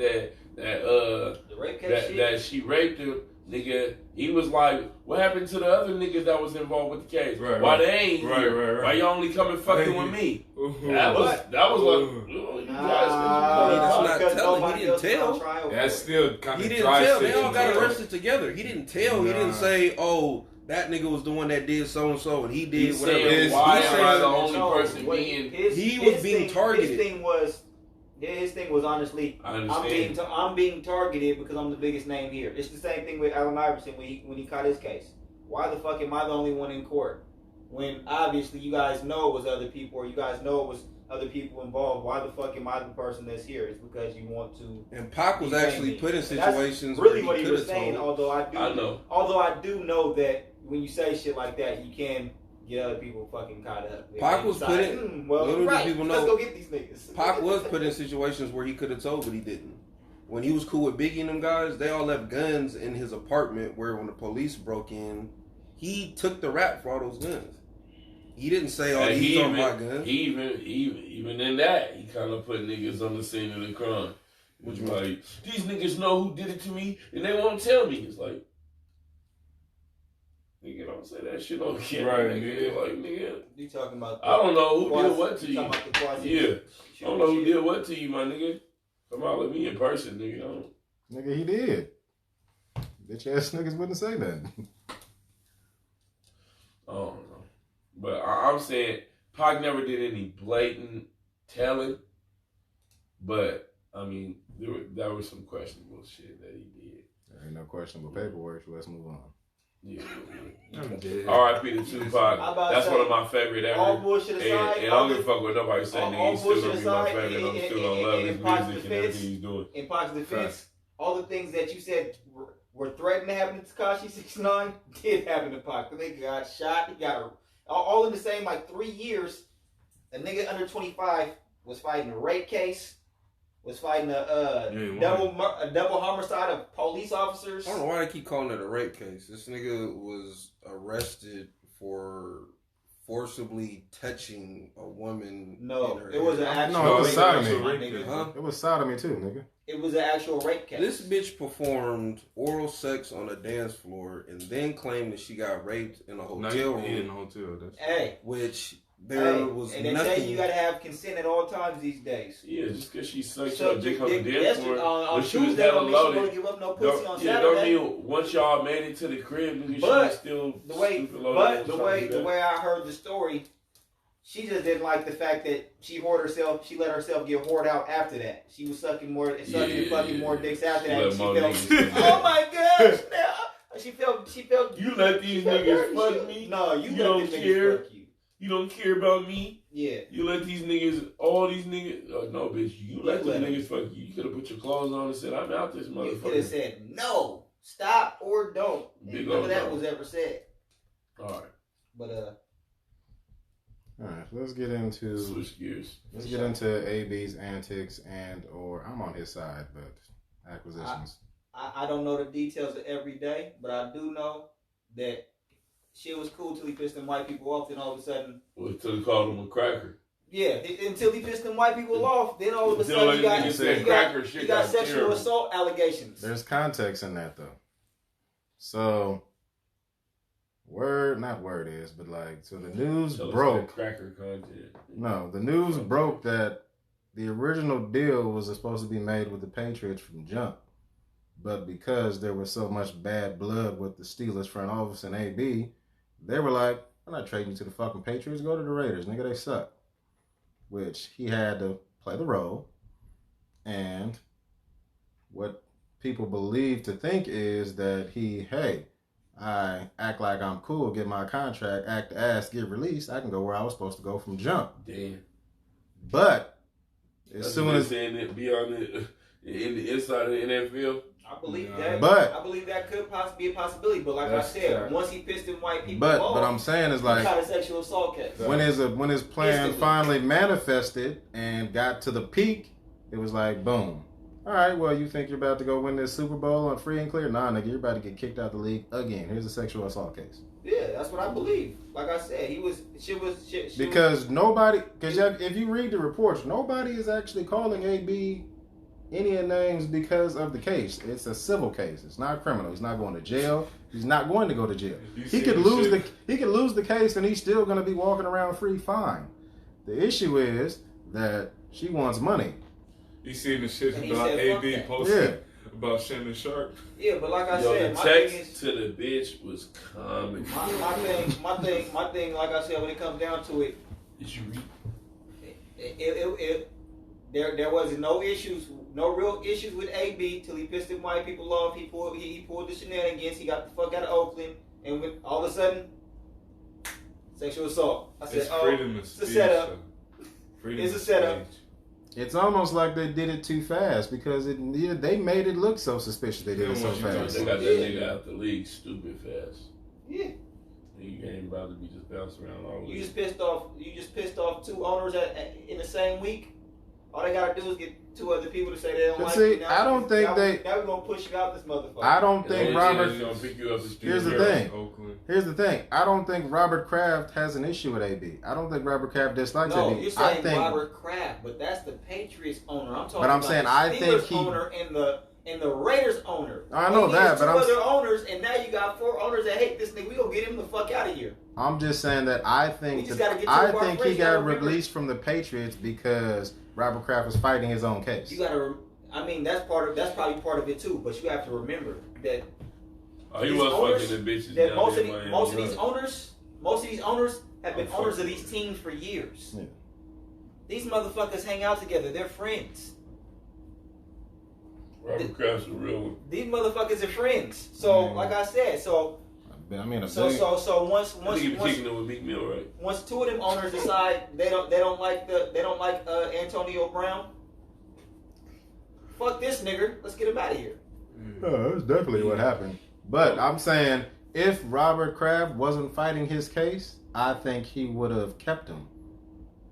Speaker 1: The rape case shit.
Speaker 2: that she raped him, nigga, he was like, what happened to the other niggas that was involved with the case?
Speaker 5: Right,
Speaker 2: Why
Speaker 5: right.
Speaker 2: they ain't
Speaker 5: Right,
Speaker 2: here?
Speaker 5: right, right.
Speaker 2: Why you only coming fucking
Speaker 5: Thank
Speaker 2: with
Speaker 5: you.
Speaker 2: me?
Speaker 5: Ooh.
Speaker 2: That was like,
Speaker 1: Nah,
Speaker 4: That's not
Speaker 1: because
Speaker 4: telling.
Speaker 1: nobody
Speaker 4: He didn't
Speaker 1: else is on
Speaker 4: tell.
Speaker 1: trial for
Speaker 5: That's
Speaker 1: it.
Speaker 5: still kind
Speaker 4: He
Speaker 5: of
Speaker 4: didn't
Speaker 5: dry
Speaker 4: tell.
Speaker 5: shit.
Speaker 4: They all got
Speaker 5: to me.
Speaker 4: arrested together. He didn't tell. He
Speaker 5: Nah.
Speaker 4: didn't say, "Oh, that nigga was the one that did so and so, and he did
Speaker 2: He's
Speaker 4: whatever."
Speaker 2: saying,
Speaker 4: He's
Speaker 2: why am I
Speaker 4: saying-
Speaker 2: the only
Speaker 1: No,
Speaker 2: person
Speaker 1: what
Speaker 2: being?
Speaker 4: He was being targeted.
Speaker 1: His thing was honestly,
Speaker 2: I understand.
Speaker 1: I'm being targeted because I'm the biggest name here. It's the same thing with Allen Iverson when he caught his case. Why the fuck am I the only one in court? When obviously you guys know it was other people, or you guys know it was other people involved. Why the fuck am I the person that's here? It's because you want to.
Speaker 4: And Pac was
Speaker 1: defame
Speaker 4: actually
Speaker 1: me.
Speaker 4: put in
Speaker 1: And that's
Speaker 4: situations
Speaker 1: really
Speaker 4: where
Speaker 1: what
Speaker 4: he
Speaker 1: he
Speaker 4: could
Speaker 1: was
Speaker 4: have
Speaker 1: saying.
Speaker 4: told.
Speaker 2: I know.
Speaker 1: Although I do know that when you say shit like that, you can get other people fucking caught up.
Speaker 4: Pac was put in- little do
Speaker 1: right.
Speaker 4: people
Speaker 1: Let's
Speaker 4: know-
Speaker 1: go get these niggas.
Speaker 4: Pac was put in situations where he could have told, but he didn't. When he was cool with Biggie and them guys, they all left guns in his apartment. Where when the police broke in, he took the rap for all those guns. He didn't say, "Oh,
Speaker 2: And
Speaker 4: these are my guns."
Speaker 2: Even in that, he kind of put niggas on the scene of the crime. Which like, these niggas know who did it to me, and they won't tell me. It's like, nigga, don't say that shit on camera,
Speaker 5: Right,
Speaker 2: nigga.
Speaker 5: nigga.
Speaker 2: Like, nigga,
Speaker 1: You talking about?
Speaker 2: I don't know who did what to you.
Speaker 1: Talking about the quasi-
Speaker 2: Yeah. I don't know who
Speaker 1: shit.
Speaker 2: did what to you, my nigga. Come out with me in person, nigga. I don't.
Speaker 3: Nigga, he did. Bitch ass niggas wouldn't say nothing.
Speaker 2: I don't know. But I'm saying Pac never did any blatant telling. But, I mean, that was some questionable shit that he did.
Speaker 3: There ain't no questionable paperwork, so let's move on.
Speaker 2: Yeah.
Speaker 5: I'm dead.
Speaker 2: R.I.P. to Tupac.
Speaker 1: I'm about to
Speaker 2: That's
Speaker 1: say,
Speaker 2: one of my favorite ever.
Speaker 1: All bullshit aside,
Speaker 2: And I don't give a fuck what nobody say,
Speaker 1: all
Speaker 2: nigga. He's still gonna
Speaker 1: bullshit
Speaker 2: be my
Speaker 1: aside,
Speaker 2: favorite. I'm still gonna love his
Speaker 1: Pac's
Speaker 2: music and
Speaker 1: defense-
Speaker 2: everything he's doing.
Speaker 1: in Pac's defense, all the things that you said were threatened to happen to Tekashi 69 did happen to Pac. The nigga got shot. He got all in the same like 3 years. A nigga under 25 was fighting a rape case. Was fighting a double homicide of police officers.
Speaker 4: I don't know why they keep calling it a rape case. This nigga was arrested for forcibly touching a woman.
Speaker 1: No,
Speaker 4: in her
Speaker 1: it was an
Speaker 4: head.
Speaker 1: actual.
Speaker 3: No, it was
Speaker 1: rape
Speaker 3: sodomy.
Speaker 1: case, my nigga.
Speaker 4: Huh?
Speaker 3: It was sodomy too, nigga.
Speaker 1: It was an actual rape case.
Speaker 4: This bitch performed oral sex on a dance floor and then claimed that she got raped in a
Speaker 5: No,
Speaker 4: hotel
Speaker 5: he in
Speaker 4: room,
Speaker 5: the hotel. That's
Speaker 1: Hey,
Speaker 4: which there
Speaker 1: hey,
Speaker 4: was
Speaker 1: and they
Speaker 4: nothing.
Speaker 1: say you gotta have consent at all times these days.
Speaker 2: Yeah, just because she sucked
Speaker 1: So
Speaker 2: your dick on the dance
Speaker 1: yesterday-
Speaker 2: floor.
Speaker 1: on
Speaker 2: But she was
Speaker 1: Tuesday,
Speaker 2: hella
Speaker 1: don't mean she
Speaker 2: loaded.
Speaker 1: gonna give up no pussy on
Speaker 2: Yeah, don't
Speaker 1: Saturday.
Speaker 2: mean once y'all made it to the crib, nigga, she
Speaker 1: But
Speaker 2: was still
Speaker 1: The way,
Speaker 2: stupid loaded
Speaker 1: but
Speaker 2: and
Speaker 1: the
Speaker 2: trying
Speaker 1: way,
Speaker 2: to do
Speaker 1: the
Speaker 2: that.
Speaker 1: way I heard the story, she just didn't like the fact that she whored herself. She let herself get whored out after that. She was sucking and fucking more dicks after that. And she
Speaker 2: more
Speaker 1: felt,
Speaker 2: niggas.
Speaker 1: oh my gosh, now she felt.
Speaker 2: You let these
Speaker 1: felt
Speaker 2: niggas
Speaker 1: dirty.
Speaker 2: fuck me?
Speaker 1: No, you
Speaker 2: You
Speaker 1: let
Speaker 2: don't
Speaker 1: these
Speaker 2: care?
Speaker 1: niggas fuck you.
Speaker 2: You don't care about me?
Speaker 1: Yeah.
Speaker 2: You let these niggas, all these niggas, no, bitch, you let
Speaker 1: let
Speaker 2: them
Speaker 1: them.
Speaker 2: niggas fuck you. You could have put your clothes on and said, I'm out this
Speaker 1: You could have
Speaker 2: motherfucker.
Speaker 1: said no, stop or don't.
Speaker 2: Big
Speaker 1: And none
Speaker 2: old
Speaker 1: of that
Speaker 2: no.
Speaker 1: was ever said.
Speaker 2: Alright,
Speaker 1: But
Speaker 3: All right, let's get into
Speaker 2: switch gears.
Speaker 3: AB's antics or I'm on his side, but acquisitions.
Speaker 1: I don't know the details of every day, but I do know that shit was cool till he pissed them white people off. Then all of a sudden,
Speaker 2: Until they called him a cracker.
Speaker 1: yeah, until he pissed them white people off. Then all of a
Speaker 2: Until
Speaker 1: sudden,
Speaker 2: that nigga said
Speaker 1: he got,
Speaker 2: cracker shit
Speaker 1: he got
Speaker 2: got
Speaker 1: sexual
Speaker 2: terrible.
Speaker 1: assault allegations.
Speaker 3: There's context in that though. So the news
Speaker 2: Tell us
Speaker 3: broke.
Speaker 2: that cracker content.
Speaker 3: No, the news broke that the original deal was supposed to be made with the Patriots from jump. But because there was so much bad blood with the Steelers front office and AB, they were like, I'm not trading you to the fucking Patriots. Go to the Raiders. Nigga, they suck. Which he had to play the role. And what people believe to think is that I act like I'm cool, get my contract, act ass, get released. I can go where I was supposed to go from jump.
Speaker 2: Damn.
Speaker 3: But
Speaker 2: That's
Speaker 3: as soon
Speaker 2: what
Speaker 3: as
Speaker 2: they're saying that be on in the inside of the NFL.
Speaker 1: I believe
Speaker 5: Nah.
Speaker 1: that.
Speaker 3: But-
Speaker 1: I believe that could possibly be a possibility. But like
Speaker 5: That's
Speaker 1: I said,
Speaker 5: fair.
Speaker 1: once he pissed them white people
Speaker 3: but
Speaker 1: off,
Speaker 3: what I'm saying is
Speaker 1: he
Speaker 3: like
Speaker 1: got a sexual assault case.
Speaker 3: when his plan
Speaker 1: Instantly.
Speaker 3: finally manifested and got to the peak, it was like boom. All right, well, you think you're about to go win this Super Bowl on free and clear? Nah, nigga, you're about to get kicked out the league again. Here's a sexual assault case.
Speaker 1: Yeah, that's what I believe. Like I said, shit
Speaker 3: Because if you read the reports, nobody is actually calling AB any names because of the case. It's a civil case. It's not criminal. He's not going to jail. He's not going to go to jail. He could lose the case and he's still going to be walking around free fine. The issue is that she wants money.
Speaker 5: You seen the shit
Speaker 1: And he
Speaker 5: about
Speaker 1: said, "Fuck
Speaker 5: AB
Speaker 1: that."
Speaker 5: posting about Shannon Sharp?
Speaker 1: Yeah, but like I
Speaker 2: Yo,
Speaker 1: said,
Speaker 2: the
Speaker 1: my thing
Speaker 2: text
Speaker 1: is,
Speaker 2: to the bitch was comedy.
Speaker 1: my thing, like I said, when it comes down to it,
Speaker 2: Did you read?
Speaker 1: there was no real issues with AB till he pissed them white people off. He pulled the shenanigans. He got the fuck out of Oakland, and when all of a sudden, sexual assault. I said,
Speaker 5: It's
Speaker 1: oh,
Speaker 5: freedom of
Speaker 1: it's a
Speaker 5: speech.
Speaker 1: setup.
Speaker 5: though. Freedom
Speaker 1: It's
Speaker 5: of
Speaker 1: a setup.
Speaker 5: speech.
Speaker 3: It's almost like they did it too fast because they made it look so suspicious. They did it so
Speaker 5: Yeah, what you
Speaker 3: fast.
Speaker 2: They got that nigga out the league stupid fast.
Speaker 1: Yeah.
Speaker 2: You ain't about to be just bouncing around all
Speaker 1: You
Speaker 2: week.
Speaker 1: just pissed off two owners in the same week. All they gotta do is get two other people to say they don't
Speaker 3: But
Speaker 1: like
Speaker 3: see,
Speaker 1: you. Now,
Speaker 3: I don't think
Speaker 1: now,
Speaker 3: they-
Speaker 1: Now we're gonna push you out this motherfucker.
Speaker 3: I don't
Speaker 2: And
Speaker 3: think
Speaker 2: the
Speaker 3: Robert.
Speaker 2: is gonna pick you up the street.
Speaker 3: Here's the
Speaker 5: Girls,
Speaker 3: thing.
Speaker 5: Oakland.
Speaker 3: Here's the thing. I don't think Robert Kraft has an issue with AB. I don't think Robert Kraft dislikes
Speaker 1: No,
Speaker 3: AB.
Speaker 1: you're
Speaker 3: I
Speaker 1: saying
Speaker 3: think,
Speaker 1: Robert Kraft, but that's the Patriots owner. I'm talking
Speaker 3: But I'm
Speaker 1: about
Speaker 3: saying
Speaker 1: the
Speaker 3: I
Speaker 1: Steelers
Speaker 3: think he-
Speaker 1: owner and the Raiders owner.
Speaker 3: I know
Speaker 1: AB
Speaker 3: that,
Speaker 1: is
Speaker 3: but
Speaker 1: two
Speaker 3: I'm-
Speaker 1: other owners, and now you got four owners that hate this nigga. We gonna get him the fuck out of here.
Speaker 3: I'm just saying that I
Speaker 1: We
Speaker 3: think
Speaker 1: just
Speaker 3: that-
Speaker 1: gotta get to
Speaker 3: I
Speaker 1: our
Speaker 3: think he
Speaker 1: friends,
Speaker 3: got
Speaker 1: gotta remember.
Speaker 3: released from the Patriots because Robert Kraft was fighting his own case.
Speaker 1: You gotta. I mean, that's probably part of it too. But you have to remember that
Speaker 2: Oh, he
Speaker 1: these
Speaker 2: was
Speaker 1: owners-
Speaker 2: fucking the bitches
Speaker 1: that
Speaker 2: down
Speaker 1: most
Speaker 2: there
Speaker 1: of
Speaker 2: in Miami,
Speaker 1: most of these
Speaker 2: right?
Speaker 1: owners have been
Speaker 2: I'm
Speaker 1: owners of
Speaker 2: fucking
Speaker 1: these
Speaker 2: with
Speaker 1: teams for years.
Speaker 3: Yeah.
Speaker 1: These motherfuckers hang out together. They're friends.
Speaker 2: Robert Kraft's a real one.
Speaker 1: These motherfuckers are friends. So,
Speaker 3: Man.
Speaker 1: like I said,
Speaker 3: I mean,
Speaker 1: so once
Speaker 2: I think he was kicking it with Meek Mill, right?
Speaker 1: once two of them owners decide they don't like Antonio Brown, fuck this nigga. Let's get him out of here.
Speaker 3: that's definitely what happened. But I'm saying if Robert Kraft wasn't fighting his case, I think he would have kept him.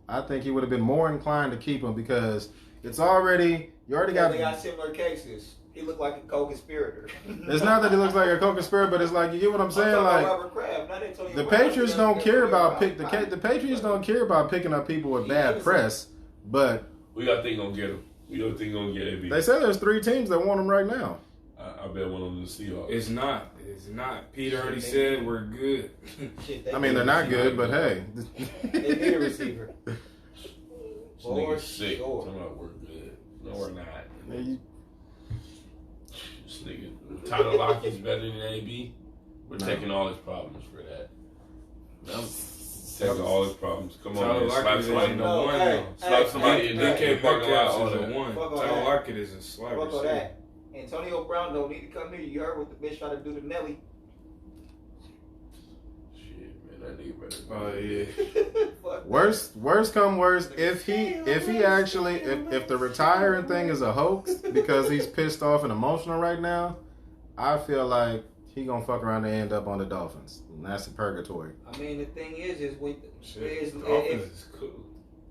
Speaker 3: I think he would have been more inclined to keep him because you already
Speaker 1: They
Speaker 3: got.
Speaker 1: got similar cases. He looked like a co-conspirator.
Speaker 3: It's not that he looks like a co-conspirator, but it's like you get what I'm saying.
Speaker 1: talking
Speaker 3: Like
Speaker 1: about Robert Kraft, not Antonio
Speaker 3: the
Speaker 1: Brown.
Speaker 3: Patriots don't care about
Speaker 1: Brown.
Speaker 3: the Patriots don't care about picking up people with
Speaker 1: He
Speaker 3: bad
Speaker 1: is.
Speaker 3: press, but
Speaker 2: We got think gonna get him. We don't think gonna get AB.
Speaker 3: they say there's 3 teams that want him right now.
Speaker 2: I bet one of them is the Seahawks.
Speaker 5: It's not. It's not. Pete already said we're good.
Speaker 1: Shit, they
Speaker 3: I mean,
Speaker 1: need
Speaker 3: they're
Speaker 1: a
Speaker 3: not
Speaker 1: receiver.
Speaker 3: good, but hey.
Speaker 1: They need a receiver.
Speaker 2: This
Speaker 1: For
Speaker 2: nigga's sick.
Speaker 1: sure.
Speaker 2: Talking about we're good. No, we're not.
Speaker 3: Hey, you-
Speaker 2: This nigga, Tyler Lockett is better than AB. We're
Speaker 3: No.
Speaker 2: taking all his problems for that. Taking all his problems. Come on,
Speaker 5: Tyler
Speaker 2: man. Slap
Speaker 5: Lockett is
Speaker 2: somebody.
Speaker 5: the
Speaker 1: No,
Speaker 5: one.
Speaker 1: hey,
Speaker 5: though.
Speaker 2: Slap somebody in the
Speaker 5: DK
Speaker 2: head. All
Speaker 5: Buckhouse is
Speaker 2: that.
Speaker 5: a one.
Speaker 1: Fuck all
Speaker 5: Tyler
Speaker 1: that.
Speaker 5: Lockett is a slap
Speaker 1: Fuck all
Speaker 5: receiver.
Speaker 1: that. Antonio Brown don't need to come here. You heard what the bitch tried to do to Nelly.
Speaker 2: Shit, man, that nigga better.
Speaker 5: Oh yeah.
Speaker 1: Fuck
Speaker 3: Worst come worst, if he actually if the retiring thing is a hoax because he's pissed off and emotional right now, I feel like he gonna fuck around and end up on the Dolphins. And that's the purgatory.
Speaker 1: I mean, the thing is when
Speaker 5: Shit. Dolphins is cool.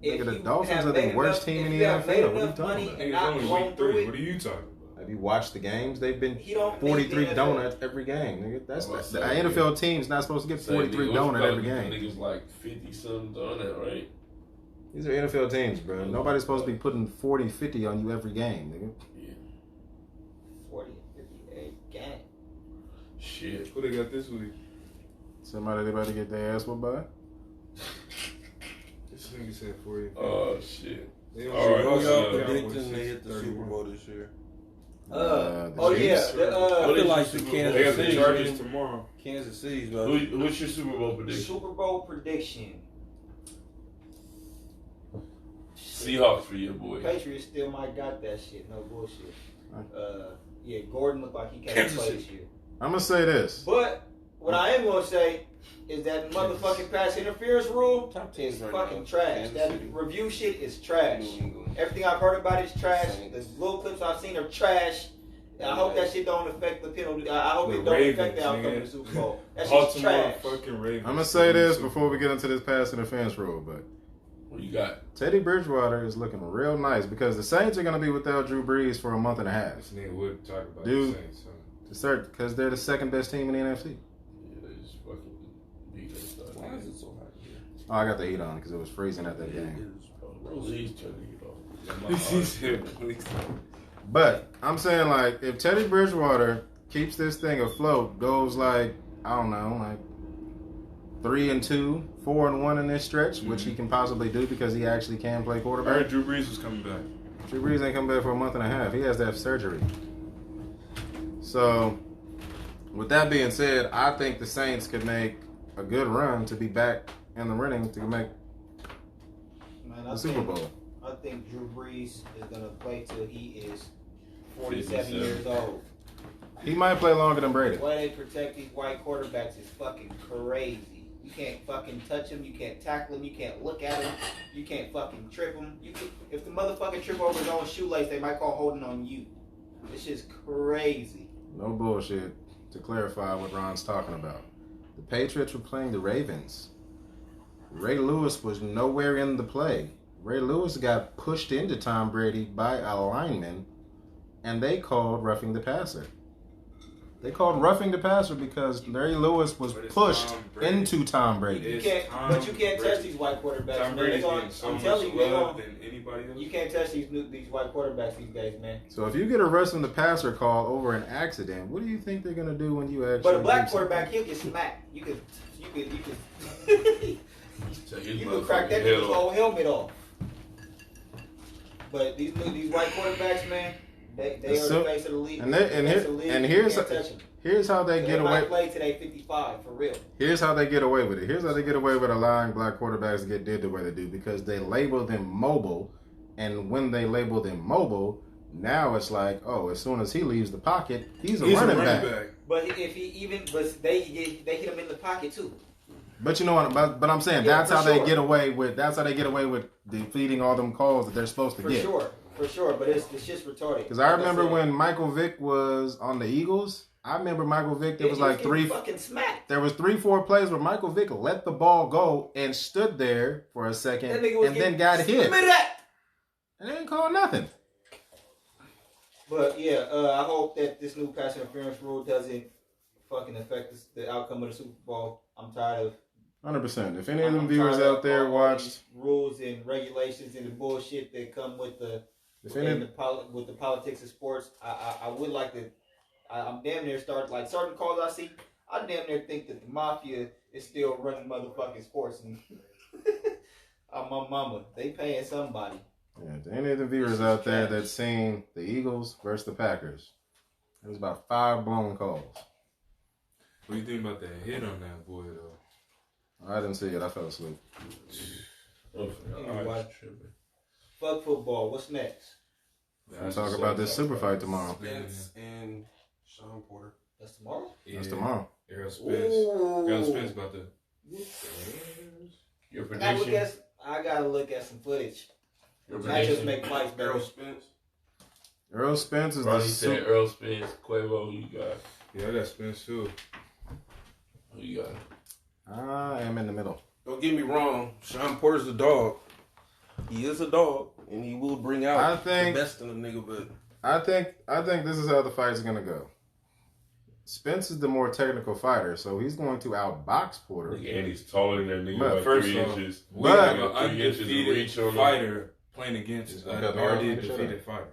Speaker 3: Nigga, the
Speaker 1: you
Speaker 3: Dolphins
Speaker 1: have
Speaker 3: are the
Speaker 1: made
Speaker 3: worst
Speaker 1: enough-
Speaker 3: team
Speaker 1: if
Speaker 3: in the
Speaker 1: you have made
Speaker 3: NFL. What are you
Speaker 1: enough
Speaker 3: talking
Speaker 1: money
Speaker 3: about?
Speaker 1: and
Speaker 5: Niggas
Speaker 1: not
Speaker 5: only
Speaker 1: going
Speaker 5: week
Speaker 1: through
Speaker 5: 3.
Speaker 1: it,
Speaker 5: What are you talking about?
Speaker 3: Have you watched the games? They've been
Speaker 1: he don't
Speaker 3: 43
Speaker 1: make the NFL.
Speaker 3: donuts every game, nigga. That's
Speaker 2: I'm about to
Speaker 3: the
Speaker 2: say,
Speaker 3: NFL team's not supposed to get 43 donuts every game.
Speaker 2: Niggas like 50 something donut, right?
Speaker 3: These are NFL teams, bro. Nobody's supposed to be putting 40, 50 on you every game, nigga.
Speaker 2: Yeah.
Speaker 1: 40, 58 game.
Speaker 2: Shit.
Speaker 5: Who they got this week?
Speaker 3: Somebody they about to get their ass whooped by?
Speaker 5: This nigga said 40.
Speaker 2: Oh, shit.
Speaker 5: They
Speaker 2: All right,
Speaker 4: Who y'all
Speaker 2: yeah.
Speaker 4: predicting they hit the Super Bowl this year?
Speaker 3: The
Speaker 1: Oh yeah.
Speaker 3: Chiefs.
Speaker 1: The,
Speaker 4: I
Speaker 2: What
Speaker 4: feel
Speaker 2: is
Speaker 4: like
Speaker 2: your
Speaker 4: the
Speaker 2: Super Bowl?
Speaker 5: They got
Speaker 4: Kansas
Speaker 5: the
Speaker 4: City,
Speaker 5: Chargers tomorrow.
Speaker 4: Kansas City's about
Speaker 2: What's your Super Bowl prediction?
Speaker 1: Super Bowl prediction.
Speaker 2: Seahawks for your boy.
Speaker 1: Patriots still might got that shit. No bullshit. Yeah, Gordon looked like he can't
Speaker 4: Kansas
Speaker 1: play
Speaker 4: City.
Speaker 1: this year.
Speaker 3: I'm gonna say this.
Speaker 1: But what I am gonna say is that motherfucking pass interference rule
Speaker 4: Top
Speaker 1: is
Speaker 4: 10 right
Speaker 1: fucking
Speaker 4: now.
Speaker 1: trash.
Speaker 4: Kansas
Speaker 1: That
Speaker 4: City.
Speaker 1: review shit is trash.
Speaker 4: New England.
Speaker 1: Everything I've heard about it is trash.
Speaker 4: Saints.
Speaker 1: The little clips I've seen are trash. I hope that shit don't affect the penalty. I hope
Speaker 5: The
Speaker 1: it don't affect
Speaker 5: Ravens,
Speaker 1: the outcome of
Speaker 5: nigga.
Speaker 1: the Super Bowl. That shit's
Speaker 5: Baltimore
Speaker 1: trash.
Speaker 5: fucking Ravens.
Speaker 3: I'm gonna say this before we get into this pass interference rule, but
Speaker 2: What you got?
Speaker 3: Teddy Bridgewater is looking real nice because the Saints are gonna be without Drew Brees for a month and a half.
Speaker 5: This nigga would talk about
Speaker 3: Dude.
Speaker 5: the Saints.
Speaker 3: Because they're the second best team in the NFC.
Speaker 2: Yeah, they just fucking beat us.
Speaker 4: Why is it so hot here?
Speaker 3: Oh, I got the heat on because it was freezing at that game.
Speaker 2: Please turn it off.
Speaker 5: He said, please.
Speaker 3: But I'm saying, like, if Teddy Bridgewater keeps this thing afloat, goes like, I don't know, like 3-2, 4-1 in this stretch, which he can possibly do because he actually can play
Speaker 5: I heard
Speaker 3: quarterback.
Speaker 5: Drew Brees was coming back.
Speaker 3: Drew Brees ain't coming back for a month and a half. He has to have surgery. So, with that being said, I think the Saints could make a good run to be back in the running to make the Super Bowl.
Speaker 1: I think Drew Brees is going to play till he is 47
Speaker 2: 57.
Speaker 1: years old.
Speaker 3: He might play longer than Brady.
Speaker 1: The way they protect these white quarterbacks is fucking crazy. You can't fucking touch him. You can't tackle him. You can't look at him. You can't fucking trip him. If the motherfucker trip over his own shoelace, they might call holding on you. This shit's crazy.
Speaker 3: No bullshit. To clarify what Ron's talking about, the Patriots were playing the Ravens. Ray Lewis was nowhere in the play. Ray Lewis got pushed into Tom Brady by a lineman, and they called roughing the passer. They called roughing the passer because Ray Lewis was pushed into Tom Brady.
Speaker 1: You can't touch these white quarterbacks,
Speaker 5: Tom
Speaker 1: man.
Speaker 5: Brady's getting so much love than anybody else.
Speaker 1: You can't touch these white quarterbacks these days, man.
Speaker 3: So if you get a roughing the passer call over an accident, what do you think they're gonna do when you actually?
Speaker 1: But a black
Speaker 3: do
Speaker 1: quarterback,
Speaker 3: something?
Speaker 1: he'll get smacked. You could
Speaker 2: Take his
Speaker 1: you could crack that
Speaker 2: motherfucking head
Speaker 1: nigga's
Speaker 2: off.
Speaker 1: whole helmet off. But these white quarterbacks, man, they are the face of the league.
Speaker 3: And here's how they get away.
Speaker 1: They might play today 55 for real.
Speaker 3: Here's how they get away with it. Here's how they get away with allowing black quarterbacks to get did the way they do because they label them mobile, and when they label them mobile, now it's like, oh, as soon as he leaves the pocket, he's a running back.
Speaker 1: But if they hit him in the pocket too.
Speaker 3: But you know what? But I'm saying
Speaker 1: Yeah,
Speaker 3: that's how
Speaker 1: for
Speaker 3: they
Speaker 1: sure.
Speaker 3: get away with. That's how they get away with defeating all them calls that they're supposed to get.
Speaker 1: For sure. But it's shit's retarded.
Speaker 3: Because I remember when Michael Vick was on the Eagles. I remember Michael Vick. There was like
Speaker 1: fucking smacked.
Speaker 3: There was 3-4 plays where Michael Vick let the ball go and stood there for a second and then got hit. And they didn't call nothing.
Speaker 1: But yeah, I hope that this new pass interference rule doesn't fucking affect the outcome of the Super Bowl. I'm tired of
Speaker 3: 100%. If any of them viewers out there watched
Speaker 1: rules and regulations and the bullshit that come with the politics of sports, I would like to. I'm damn near like certain calls I see. I damn near think that the mafia is still running motherfucking sports. And my mama, they paying somebody.
Speaker 3: Yeah, to any of the viewers out there that's seen the Eagles versus the Packers, it was about 5 blown calls.
Speaker 5: What do you think about that hit on that boy though?
Speaker 3: I didn't see it. I fell asleep.
Speaker 1: Anyway, fuck football. What's next?
Speaker 3: We'll talk about this super fight tomorrow.
Speaker 4: Spence and Sean Porter.
Speaker 1: That's tomorrow?
Speaker 3: That's tomorrow.
Speaker 5: Errol Spence about to.
Speaker 2: Your prediction?
Speaker 1: I gotta look at some footage.
Speaker 2: Your
Speaker 1: Matchups
Speaker 2: prediction?
Speaker 1: make fights better.
Speaker 3: Earl Spence is
Speaker 2: Ronnie
Speaker 3: the
Speaker 2: said Earl Spence. Quavo, who you got?
Speaker 5: Yeah, I got Spence too.
Speaker 2: Who you got?
Speaker 3: I am in the middle.
Speaker 4: Don't get me wrong. Sean Porter's a dog. He is a dog, and he will bring out the best in a nigga. But
Speaker 3: I think this is how the fight's gonna go. Spence is the more technical fighter, so he's going to outbox Porter.
Speaker 2: Andy's taller than that nigga
Speaker 3: But
Speaker 2: by
Speaker 5: first
Speaker 2: 3
Speaker 5: off,
Speaker 2: inches.
Speaker 5: we have
Speaker 2: He
Speaker 5: an
Speaker 2: got 3 inches of reach
Speaker 5: undefeated
Speaker 2: on him.
Speaker 5: fighter playing against
Speaker 3: Yeah,
Speaker 5: an
Speaker 3: but
Speaker 5: already
Speaker 3: shut
Speaker 5: defeated
Speaker 3: up.
Speaker 5: fighter.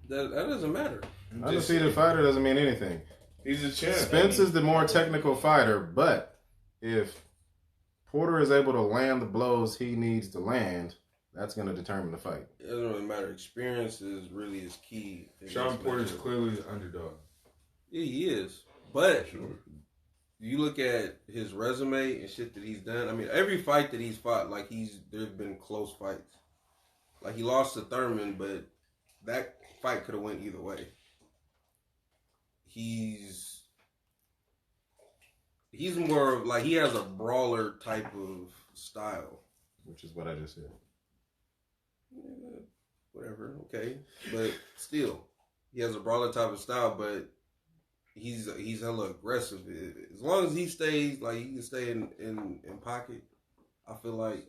Speaker 4: that doesn't matter.
Speaker 3: Undefeated fighter doesn't mean anything.
Speaker 5: He's a champ.
Speaker 3: Spence is the more technical fighter, but if Porter is able to land the blows he needs to land, that's going to determine the fight.
Speaker 4: It doesn't really matter. Experience is really his key.
Speaker 5: Sean Porter's clearly the underdog.
Speaker 4: Yeah, he is. But
Speaker 2: Sure.
Speaker 4: you look at his resume and shit that he's done. I mean, every fight that he's fought, like there's been close fights. Like he lost to Thurman, but that fight could have went either way. He's more of, like, he has a brawler type of style.
Speaker 3: Which is what I just said.
Speaker 4: Yeah, whatever, okay. But still, he has a brawler type of style, but he's hella aggressive. As long as he stays, like, he can stay in pocket, I feel like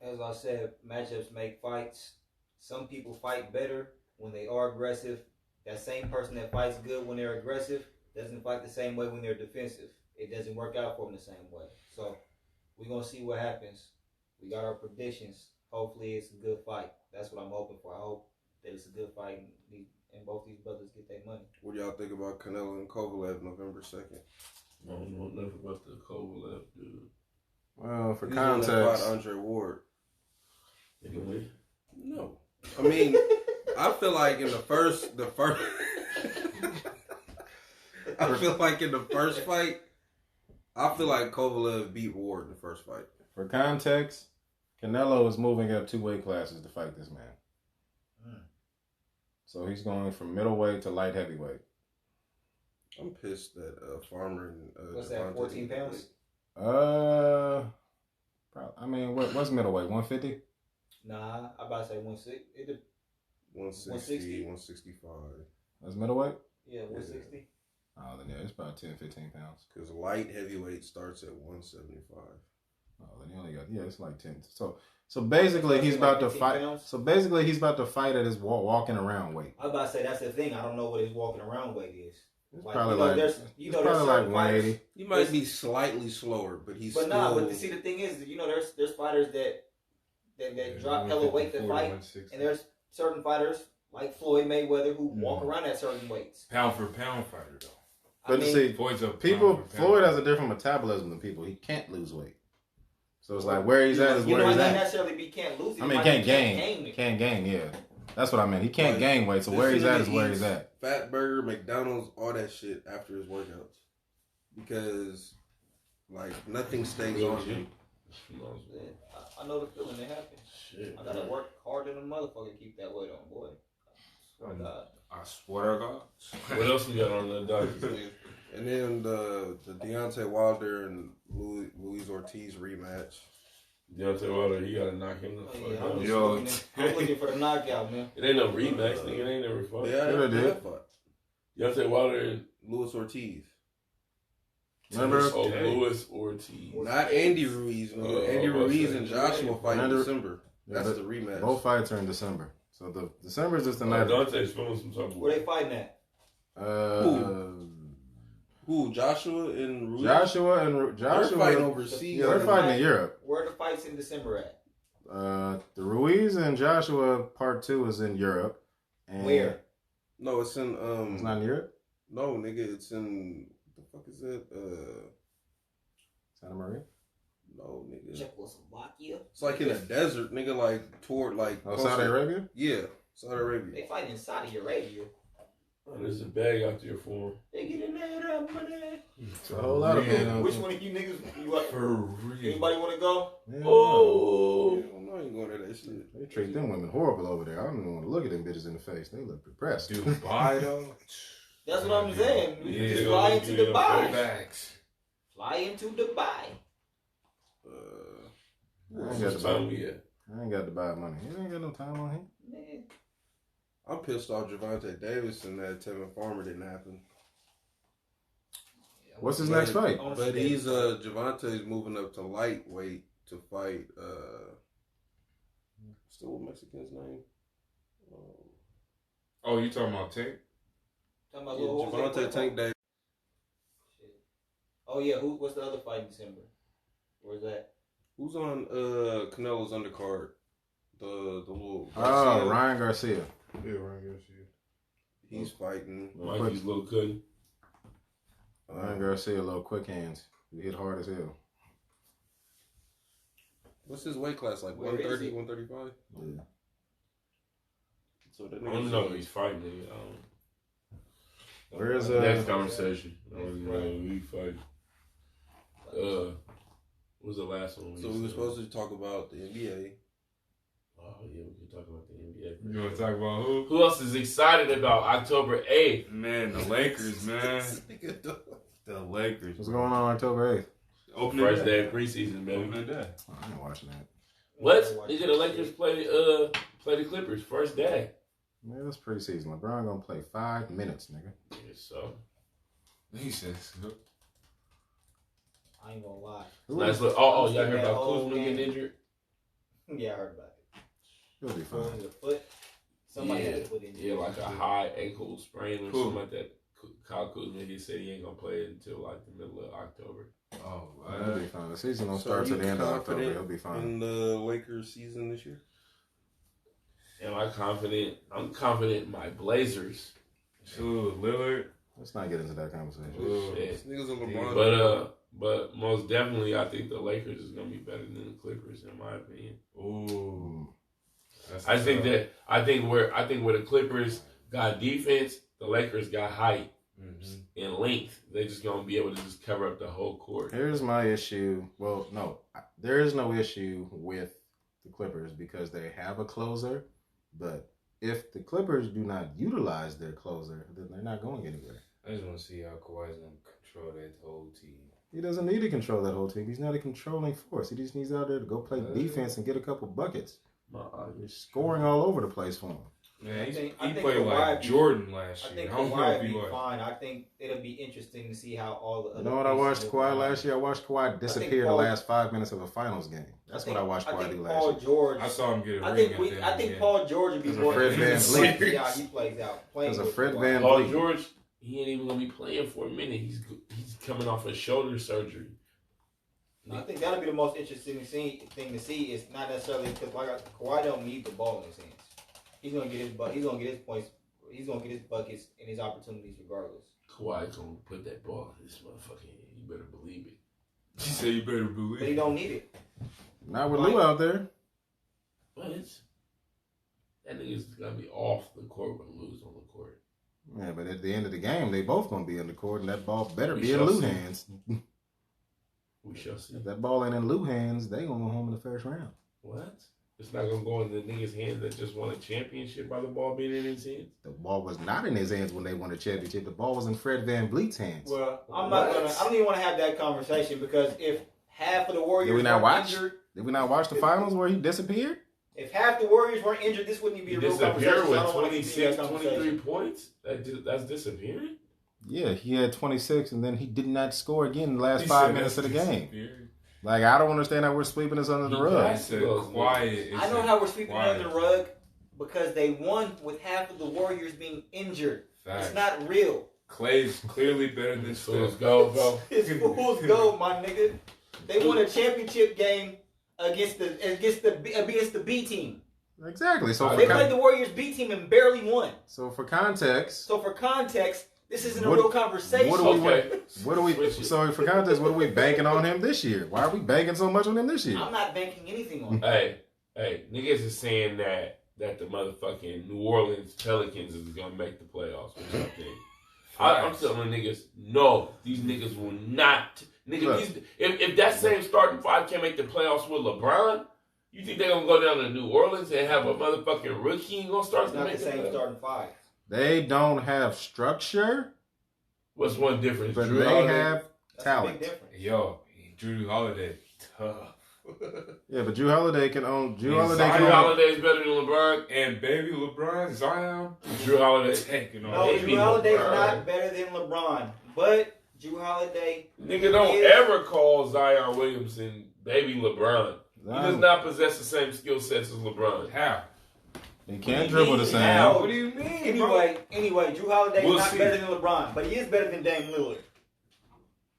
Speaker 1: As I said, matchups make fights. Some people fight better when they are aggressive. That same person that fights good when they're aggressive doesn't fight the same way when they're defensive. It doesn't work out for them the same way. So we're going to see what happens. We got our predictions. Hopefully it's a good fight. That's what I'm hoping for. I hope that it's a good fight and both these brothers get their money.
Speaker 4: what do y'all think about Canelo and Kovalev November 2nd?
Speaker 2: I don't know nothing about the Kovalev dude.
Speaker 3: Well, for
Speaker 4: He's the one that
Speaker 3: context,
Speaker 4: fought Andre Ward.
Speaker 2: Anyway,
Speaker 4: No. I mean, I feel like in the first I feel like in the first fight, I feel like Kovalev beat Ward in the first fight.
Speaker 3: For context, Canelo is moving up 2 weight classes to fight this man. So he's going from middleweight to light heavyweight.
Speaker 4: I'm pissed that Farmer and
Speaker 1: What's that? 14 pounds?
Speaker 3: I mean, what's middleweight? 150?
Speaker 1: Nah, I about to say 160.
Speaker 4: 160, 165.
Speaker 3: That's middleweight?
Speaker 1: Yeah, 160.
Speaker 3: Oh, then yeah, it's about 10, 15 pounds.
Speaker 4: Because light heavyweight starts at 175.
Speaker 3: Oh, then he only got it's like 10. So basically he's about to fight.
Speaker 1: Pounds?
Speaker 3: So basically he's about to fight at his walking around weight.
Speaker 1: I was about to say that's the thing. I don't know what his walking around weight is.
Speaker 3: It's
Speaker 1: Like,
Speaker 3: probably
Speaker 1: there's
Speaker 3: probably like 180.
Speaker 4: He might be slightly slower, but he's
Speaker 1: But
Speaker 4: still...
Speaker 1: but see, the thing is, there's fighters that drop hella weight to fight, and there's certain fighters like Floyd Mayweather who walk around at certain weights.
Speaker 5: Pound for pound fighter though.
Speaker 3: But see,
Speaker 5: Floyd's a
Speaker 3: Floyd has a different metabolism than people. He can't lose weight. So it's like where he's at is where he's
Speaker 1: not
Speaker 3: at.
Speaker 1: necessarily be can't lose it.
Speaker 3: I mean, can't gain. Can't gain, yeah. That's what I meant. He can't gain weight, so where he's at is where he's at.
Speaker 4: Fat burger, McDonald's, all that shit after his workouts. Because, like, nothing stays on him.
Speaker 1: I know the feeling. It happens.
Speaker 2: Shit.
Speaker 1: I gotta work hard than a motherfucker to keep that weight on, boy. Oh, God.
Speaker 5: I swear to God.
Speaker 2: What else we got on the docket?
Speaker 4: And then the Deontay Wilder and Luis Ortiz rematch.
Speaker 2: Deontay Wilder, he gotta knock him the fuck out.
Speaker 1: I'm looking for the knockout, man.
Speaker 2: It ain't no rematch, nigga. It ain't never fought.
Speaker 4: They fought.
Speaker 2: Deontay Wilder and
Speaker 4: Luis Ortiz.
Speaker 3: Remember?
Speaker 2: Luis Ortiz.
Speaker 4: Not Andy Ruiz. No. Andy Ruiz and Joshua fight in December. That's the rematch.
Speaker 3: Both fights are in December. So the December is just the night.
Speaker 2: Dante's feeling some type of
Speaker 1: Where they fighting at?
Speaker 4: Who? Joshua and Ruiz?
Speaker 3: Joshua
Speaker 4: they're fighting overseas.
Speaker 3: Yeah, they're fighting in Europe.
Speaker 1: Where are the fights in December at?
Speaker 3: The Ruiz and Joshua part 2 is in Europe. And
Speaker 1: Where?
Speaker 4: No, it's in
Speaker 3: It's not in Europe?
Speaker 4: No, nigga, it's in what the fuck is it?
Speaker 3: Santa Maria?
Speaker 4: No, nigga.
Speaker 1: Czechoslovakia.
Speaker 4: It's like in a desert, nigga, like toward like
Speaker 3: Saudi Arabia?
Speaker 4: Yeah, Saudi Arabia.
Speaker 1: They fighting in Saudi Arabia.
Speaker 2: Oh, there's a bag out there for him.
Speaker 1: They get in there, money.
Speaker 3: It's a whole lot of them.
Speaker 1: Which one of you niggas you want?
Speaker 5: For real.
Speaker 1: Anybody want to go?
Speaker 3: Yeah,
Speaker 2: Oh,
Speaker 4: I ain't going to that shit.
Speaker 3: They treat them women horrible over there. I don't even want to look at them bitches in the face. They look depressed.
Speaker 5: Dubai though.
Speaker 1: That's what I'm saying. We
Speaker 5: Yeah,
Speaker 1: just fly into Dubai.
Speaker 5: Facts.
Speaker 1: Fly into Dubai.
Speaker 3: I ain't got
Speaker 2: what's
Speaker 3: the
Speaker 2: the time
Speaker 3: buy.
Speaker 2: we at?
Speaker 3: I ain't got to buy money. You ain't got no time on him.
Speaker 1: Man.
Speaker 4: I'm pissed off Javante Davis and that Tevin Farmer didn't happen.
Speaker 3: What's his next fight?
Speaker 4: But he's Javante's moving up to lightweight to fight still what Mexican's name?
Speaker 5: Oh, you talking about Tank?
Speaker 1: Talking about
Speaker 4: Yeah,
Speaker 1: little
Speaker 4: Javante Tank Davis.
Speaker 1: Shit. Oh yeah, what's the other fight in December? Where's that?
Speaker 4: Who's on Canelo's undercard? The little
Speaker 3: Oh, Ryan Garcia.
Speaker 5: Yeah, Ryan Garcia.
Speaker 4: He's fighting.
Speaker 2: Mikey's little cousin.
Speaker 3: Ryan Garcia, little quick hands. He hit hard as hell.
Speaker 4: What's his weight class like?
Speaker 1: Where is
Speaker 4: 130,
Speaker 1: he?
Speaker 4: 135?
Speaker 3: Yeah.
Speaker 4: So that
Speaker 2: I don't know if he's fighting. Nigga.
Speaker 3: Where is
Speaker 2: next conversation? I don't know
Speaker 1: Right.
Speaker 2: who he fight. What was the last one?
Speaker 4: So we were supposed to talk about the NBA.
Speaker 2: Oh yeah, we can talk about the NBA.
Speaker 5: You want to talk about who?
Speaker 2: Who else is excited about October 8th?
Speaker 5: Man, the Lakers, man. The Lakers.
Speaker 3: What's going on October 8th?
Speaker 5: Opening
Speaker 2: First day of preseason, baby.
Speaker 5: Opening day.
Speaker 3: Oh, I ain't watching that.
Speaker 2: What? Nigga, the Lakers play the Clippers first day.
Speaker 3: Man, that's preseason. LeBron gonna play 5 minutes, nigga.
Speaker 2: Yeah, so
Speaker 5: He says.
Speaker 1: I ain't gonna lie.
Speaker 2: nice look. Oh, y'all heard
Speaker 1: That
Speaker 2: about
Speaker 1: whole
Speaker 2: Kuzma getting
Speaker 1: game.
Speaker 2: injured?
Speaker 1: Yeah, I heard about it.
Speaker 3: He'll be fine.
Speaker 1: Pulling the foot. Somebody
Speaker 2: yeah,
Speaker 1: had to put in.
Speaker 2: yeah, like a high ankle sprain or
Speaker 5: Cool.
Speaker 2: something like that. Kyle Kuzma, he said he ain't gonna play until like the middle of October.
Speaker 5: Oh,
Speaker 3: He'll be fine. The season don't
Speaker 4: So
Speaker 3: start
Speaker 4: are
Speaker 3: till
Speaker 4: you
Speaker 3: the end of October.
Speaker 4: confident
Speaker 3: He'll be fine.
Speaker 4: in the Lakers season this year?
Speaker 2: Am I confident? I'm confident in my Blazers.
Speaker 5: Ooh, Lillard.
Speaker 3: Let's not get into that conversation.
Speaker 5: Ooh.
Speaker 2: Shit.
Speaker 4: This nigga's a LeBron.
Speaker 2: But most definitely, I think the Lakers is gonna be better than the Clippers, in my opinion.
Speaker 5: Ooh.
Speaker 2: I think where the Clippers got defense, the Lakers got height and length. They're just gonna be able to just cover up the whole court.
Speaker 3: Here's my issue. Well, no, there is no issue with the Clippers because they have a closer. But if the Clippers do not utilize their closer, then they're not going anywhere.
Speaker 5: I just want to see how Kawhi's going to control that whole team.
Speaker 3: He doesn't need to control that whole team. He's not a controlling force. He just needs out there to go play defense and get a couple buckets. You're scoring all over the place for him.
Speaker 5: Man,
Speaker 1: I think
Speaker 5: played
Speaker 1: Kawhi
Speaker 5: like
Speaker 1: be-
Speaker 5: Jordan last
Speaker 1: I
Speaker 5: year.
Speaker 1: think
Speaker 5: I don't know
Speaker 1: Kawhi
Speaker 5: if he
Speaker 1: be
Speaker 5: like.
Speaker 1: fine. I think it'll be interesting to see how all the other.
Speaker 3: You know what I watched
Speaker 1: pieces
Speaker 3: Kawhi
Speaker 1: will
Speaker 3: last year? I watched Kawhi disappear the
Speaker 1: Paul-
Speaker 3: last 5 minutes of a finals game. That's what I watched Kawhi do last
Speaker 1: Paul
Speaker 3: year.
Speaker 1: George.
Speaker 5: I saw him get a
Speaker 1: I
Speaker 5: ring.
Speaker 1: think
Speaker 5: at the end.
Speaker 1: Paul George would be
Speaker 3: Because of
Speaker 1: more
Speaker 3: Fred
Speaker 1: interesting
Speaker 3: VanVleet.
Speaker 1: to see how he plays out. Playing
Speaker 3: Because of
Speaker 1: with
Speaker 3: Fred
Speaker 1: Kawhi.
Speaker 3: Van
Speaker 2: Paul
Speaker 3: Vliet.
Speaker 2: George, he ain't even gonna be playing for a minute. He's coming off a shoulder surgery.
Speaker 1: I think that'll be the most interesting thing to see. Is not necessarily because Kawhi don't need the ball in his hands. He's gonna get his points. He's gonna get his buckets and his opportunities regardless.
Speaker 2: Kawhi gonna put that ball in this motherfucking hand. You better believe it.
Speaker 5: He said you better believe.
Speaker 1: But he don't need it.
Speaker 3: Not with Lou out there.
Speaker 2: But that nigga's gonna be off the court when Lou's on the court.
Speaker 3: Yeah, but at the end of the game, they both going to be in the court, and that ball better
Speaker 2: We
Speaker 3: be in
Speaker 2: shall
Speaker 3: Lou
Speaker 2: see.
Speaker 3: hands.
Speaker 2: We shall see.
Speaker 3: If that ball ain't in Lou hands, they going to go home in the first round.
Speaker 2: What? It's not gonna go in the nigga's hands that just won a championship by the ball being in his hands.
Speaker 3: The ball was not in his hands when they won the championship. The ball was in Fred Van Vliet's hands.
Speaker 1: Well, I'm not gonna. I don't even want to have that conversation because if half of the Warriors
Speaker 3: not
Speaker 1: weren't
Speaker 3: watch?
Speaker 1: injured,
Speaker 3: Did we not watch the finals where he disappeared?
Speaker 1: if half the Warriors weren't injured, this wouldn't even be
Speaker 2: He
Speaker 1: a real conversation.
Speaker 2: disappeared
Speaker 1: So I
Speaker 2: with
Speaker 1: don't want to continue
Speaker 2: 26,
Speaker 1: that conversation.
Speaker 2: 23 points. That's disappearing.
Speaker 3: Yeah, he had 26, and then he did not score again in the last
Speaker 5: He
Speaker 3: 5
Speaker 5: said
Speaker 3: minutes of the
Speaker 5: that's
Speaker 3: game.
Speaker 5: disappeared.
Speaker 3: Like, I don't understand how we're sweeping this under the
Speaker 5: He
Speaker 3: rug.
Speaker 5: said quiet.
Speaker 1: I know how we're sweeping it
Speaker 5: quiet.
Speaker 1: under the rug because they won with half of the Warriors being injured.
Speaker 5: Facts.
Speaker 1: It's not real.
Speaker 5: Clay's clearly better than
Speaker 2: So let's
Speaker 5: Steph.
Speaker 2: go, bro.
Speaker 1: It's fool's gold, my nigga. They won a championship game against the B team.
Speaker 3: Exactly. So
Speaker 1: They
Speaker 3: for,
Speaker 1: played the Warriors B team and barely won.
Speaker 3: so for context,
Speaker 1: So for context, this isn't a
Speaker 3: What-
Speaker 1: real conversation.
Speaker 3: what do we
Speaker 2: Okay.
Speaker 3: what are we?
Speaker 2: Switch it.
Speaker 3: So for context, what are we banking on him this year? Why are we banking so much on him this year?
Speaker 1: I'm not banking anything on it.
Speaker 2: Hey, niggas is saying that the motherfucking New Orleans Pelicans is gonna make the playoffs. What y'all think? I'm telling niggas, no, these niggas will not. Nigga,
Speaker 3: Look.
Speaker 2: if that same starting five can't make the playoffs with LeBron, you think they're gonna go down to New Orleans and have a motherfucking rookie and gonna start
Speaker 1: It's
Speaker 2: to
Speaker 1: not
Speaker 2: make
Speaker 1: the
Speaker 2: the
Speaker 1: same
Speaker 2: playoffs?
Speaker 1: starting five.
Speaker 3: They don't have structure,
Speaker 2: What's one difference?
Speaker 3: but
Speaker 2: Drew
Speaker 3: they
Speaker 2: Holiday?
Speaker 3: have
Speaker 1: That's
Speaker 3: talent.
Speaker 1: a big difference.
Speaker 5: Yo, Drew Holiday, tough.
Speaker 3: Yeah, but Drew Holiday can own. Drew
Speaker 5: And
Speaker 3: Holiday
Speaker 5: Zion.
Speaker 3: can
Speaker 2: Drew
Speaker 3: own.
Speaker 2: Holiday is better than LeBron.
Speaker 5: And baby LeBron, Zion,
Speaker 2: Drew Holiday.
Speaker 5: taking on.
Speaker 1: No,
Speaker 2: Maybe
Speaker 1: Drew Holiday's
Speaker 2: LeBron.
Speaker 1: not better than LeBron, but Drew Holiday.
Speaker 2: Nigga, don't
Speaker 1: Is-
Speaker 2: ever call Zion Williamson baby LeBron. He does not possess the same skill sets as LeBron.
Speaker 5: How?
Speaker 3: He
Speaker 1: What
Speaker 3: can't
Speaker 1: do you
Speaker 3: dribble the
Speaker 1: mean?
Speaker 3: same.
Speaker 1: How?
Speaker 5: What do you mean, bro?
Speaker 1: Anyway, Drew Holiday is
Speaker 5: We'll
Speaker 1: not
Speaker 5: see.
Speaker 1: better than LeBron, but he is better than Dame Lillard.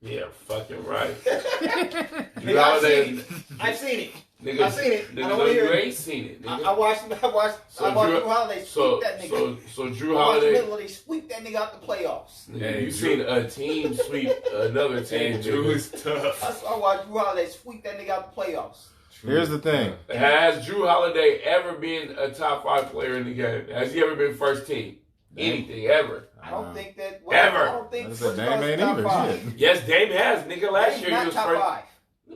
Speaker 2: Yeah, fucking right.
Speaker 1: Nigga,
Speaker 2: Drew
Speaker 1: I've
Speaker 2: Holiday,
Speaker 1: seen it. I've seen it.
Speaker 2: nigga,
Speaker 1: I've seen it. I
Speaker 2: Nigga,
Speaker 1: don't
Speaker 2: no,
Speaker 1: wanna hear
Speaker 2: you
Speaker 1: it.
Speaker 2: ain't seen it,
Speaker 1: I
Speaker 2: nigga.
Speaker 1: watched
Speaker 2: So
Speaker 1: Drew
Speaker 2: Drew-
Speaker 1: Holiday
Speaker 2: So,
Speaker 1: sweep that nigga.
Speaker 2: so Drew
Speaker 1: I watched
Speaker 2: Holiday,
Speaker 1: Lillard sweep that nigga out the playoffs.
Speaker 2: nigga,
Speaker 5: Hey,
Speaker 2: you
Speaker 5: Drew-
Speaker 2: seen a team sweep another team.
Speaker 5: And Drew
Speaker 2: nigga.
Speaker 5: is tough.
Speaker 1: I watched Drew Holiday sweep that nigga out the playoffs.
Speaker 3: Here's the thing.
Speaker 2: Has Drew Holiday ever been a top 5 player in the game? Has he ever been first team? Anything, ever?
Speaker 1: I don't think that.
Speaker 2: Ever.
Speaker 1: I don't think
Speaker 3: That's a
Speaker 1: Westbrook's
Speaker 3: Dame ain't
Speaker 1: top
Speaker 3: either.
Speaker 1: five.
Speaker 3: Shit.
Speaker 2: Yes, Dame has. Nigga, last
Speaker 1: Dame's
Speaker 2: year he
Speaker 1: not
Speaker 2: was
Speaker 1: top
Speaker 2: first.
Speaker 1: five.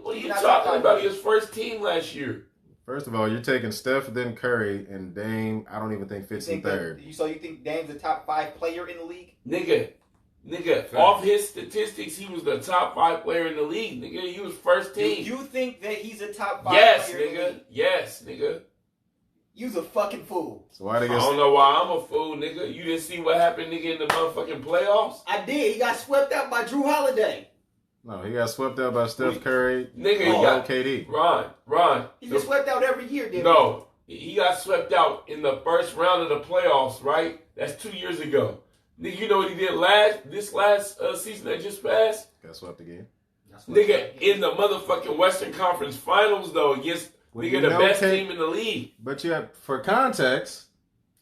Speaker 2: What are
Speaker 1: He's
Speaker 2: you
Speaker 1: not
Speaker 2: talking
Speaker 1: top
Speaker 2: about?
Speaker 1: five.
Speaker 2: He was first team last year.
Speaker 3: First of all, you're taking Steph, then Curry, and Dame. I don't even think fits in third.
Speaker 1: So you think Dame's a top 5 player in the league?
Speaker 2: Nigga,
Speaker 5: Fact.
Speaker 2: off his statistics, he was the top 5 player in the league. Nigga, he was first team.
Speaker 1: You think that he's a top 5
Speaker 2: Yes,
Speaker 1: player in the
Speaker 2: nigga.
Speaker 1: league?
Speaker 2: Yes, nigga.
Speaker 1: You's a fucking fool.
Speaker 3: So why they
Speaker 2: I
Speaker 3: get?
Speaker 2: don't know why I'm a fool, nigga. You didn't see what happened, nigga, in the motherfucking playoffs?
Speaker 1: I did. He got swept out by Drew Holiday.
Speaker 3: No, he got swept out by Steph Curry.
Speaker 2: Nigga,
Speaker 3: and
Speaker 2: he got
Speaker 3: KD.
Speaker 2: Ron.
Speaker 1: He gets swept out every year, didn't
Speaker 2: No, he got swept out in the first round of the playoffs, right? That's 2 years ago. Nigga, you know what he did this last season that just passed?
Speaker 3: Got swept again.
Speaker 1: he?
Speaker 2: Nigga, in the motherfucking Western Conference Finals, though, against
Speaker 3: Well,
Speaker 2: nigga
Speaker 3: you
Speaker 2: the
Speaker 3: know
Speaker 2: best
Speaker 3: K-
Speaker 2: team in the league.
Speaker 3: But you have, for context,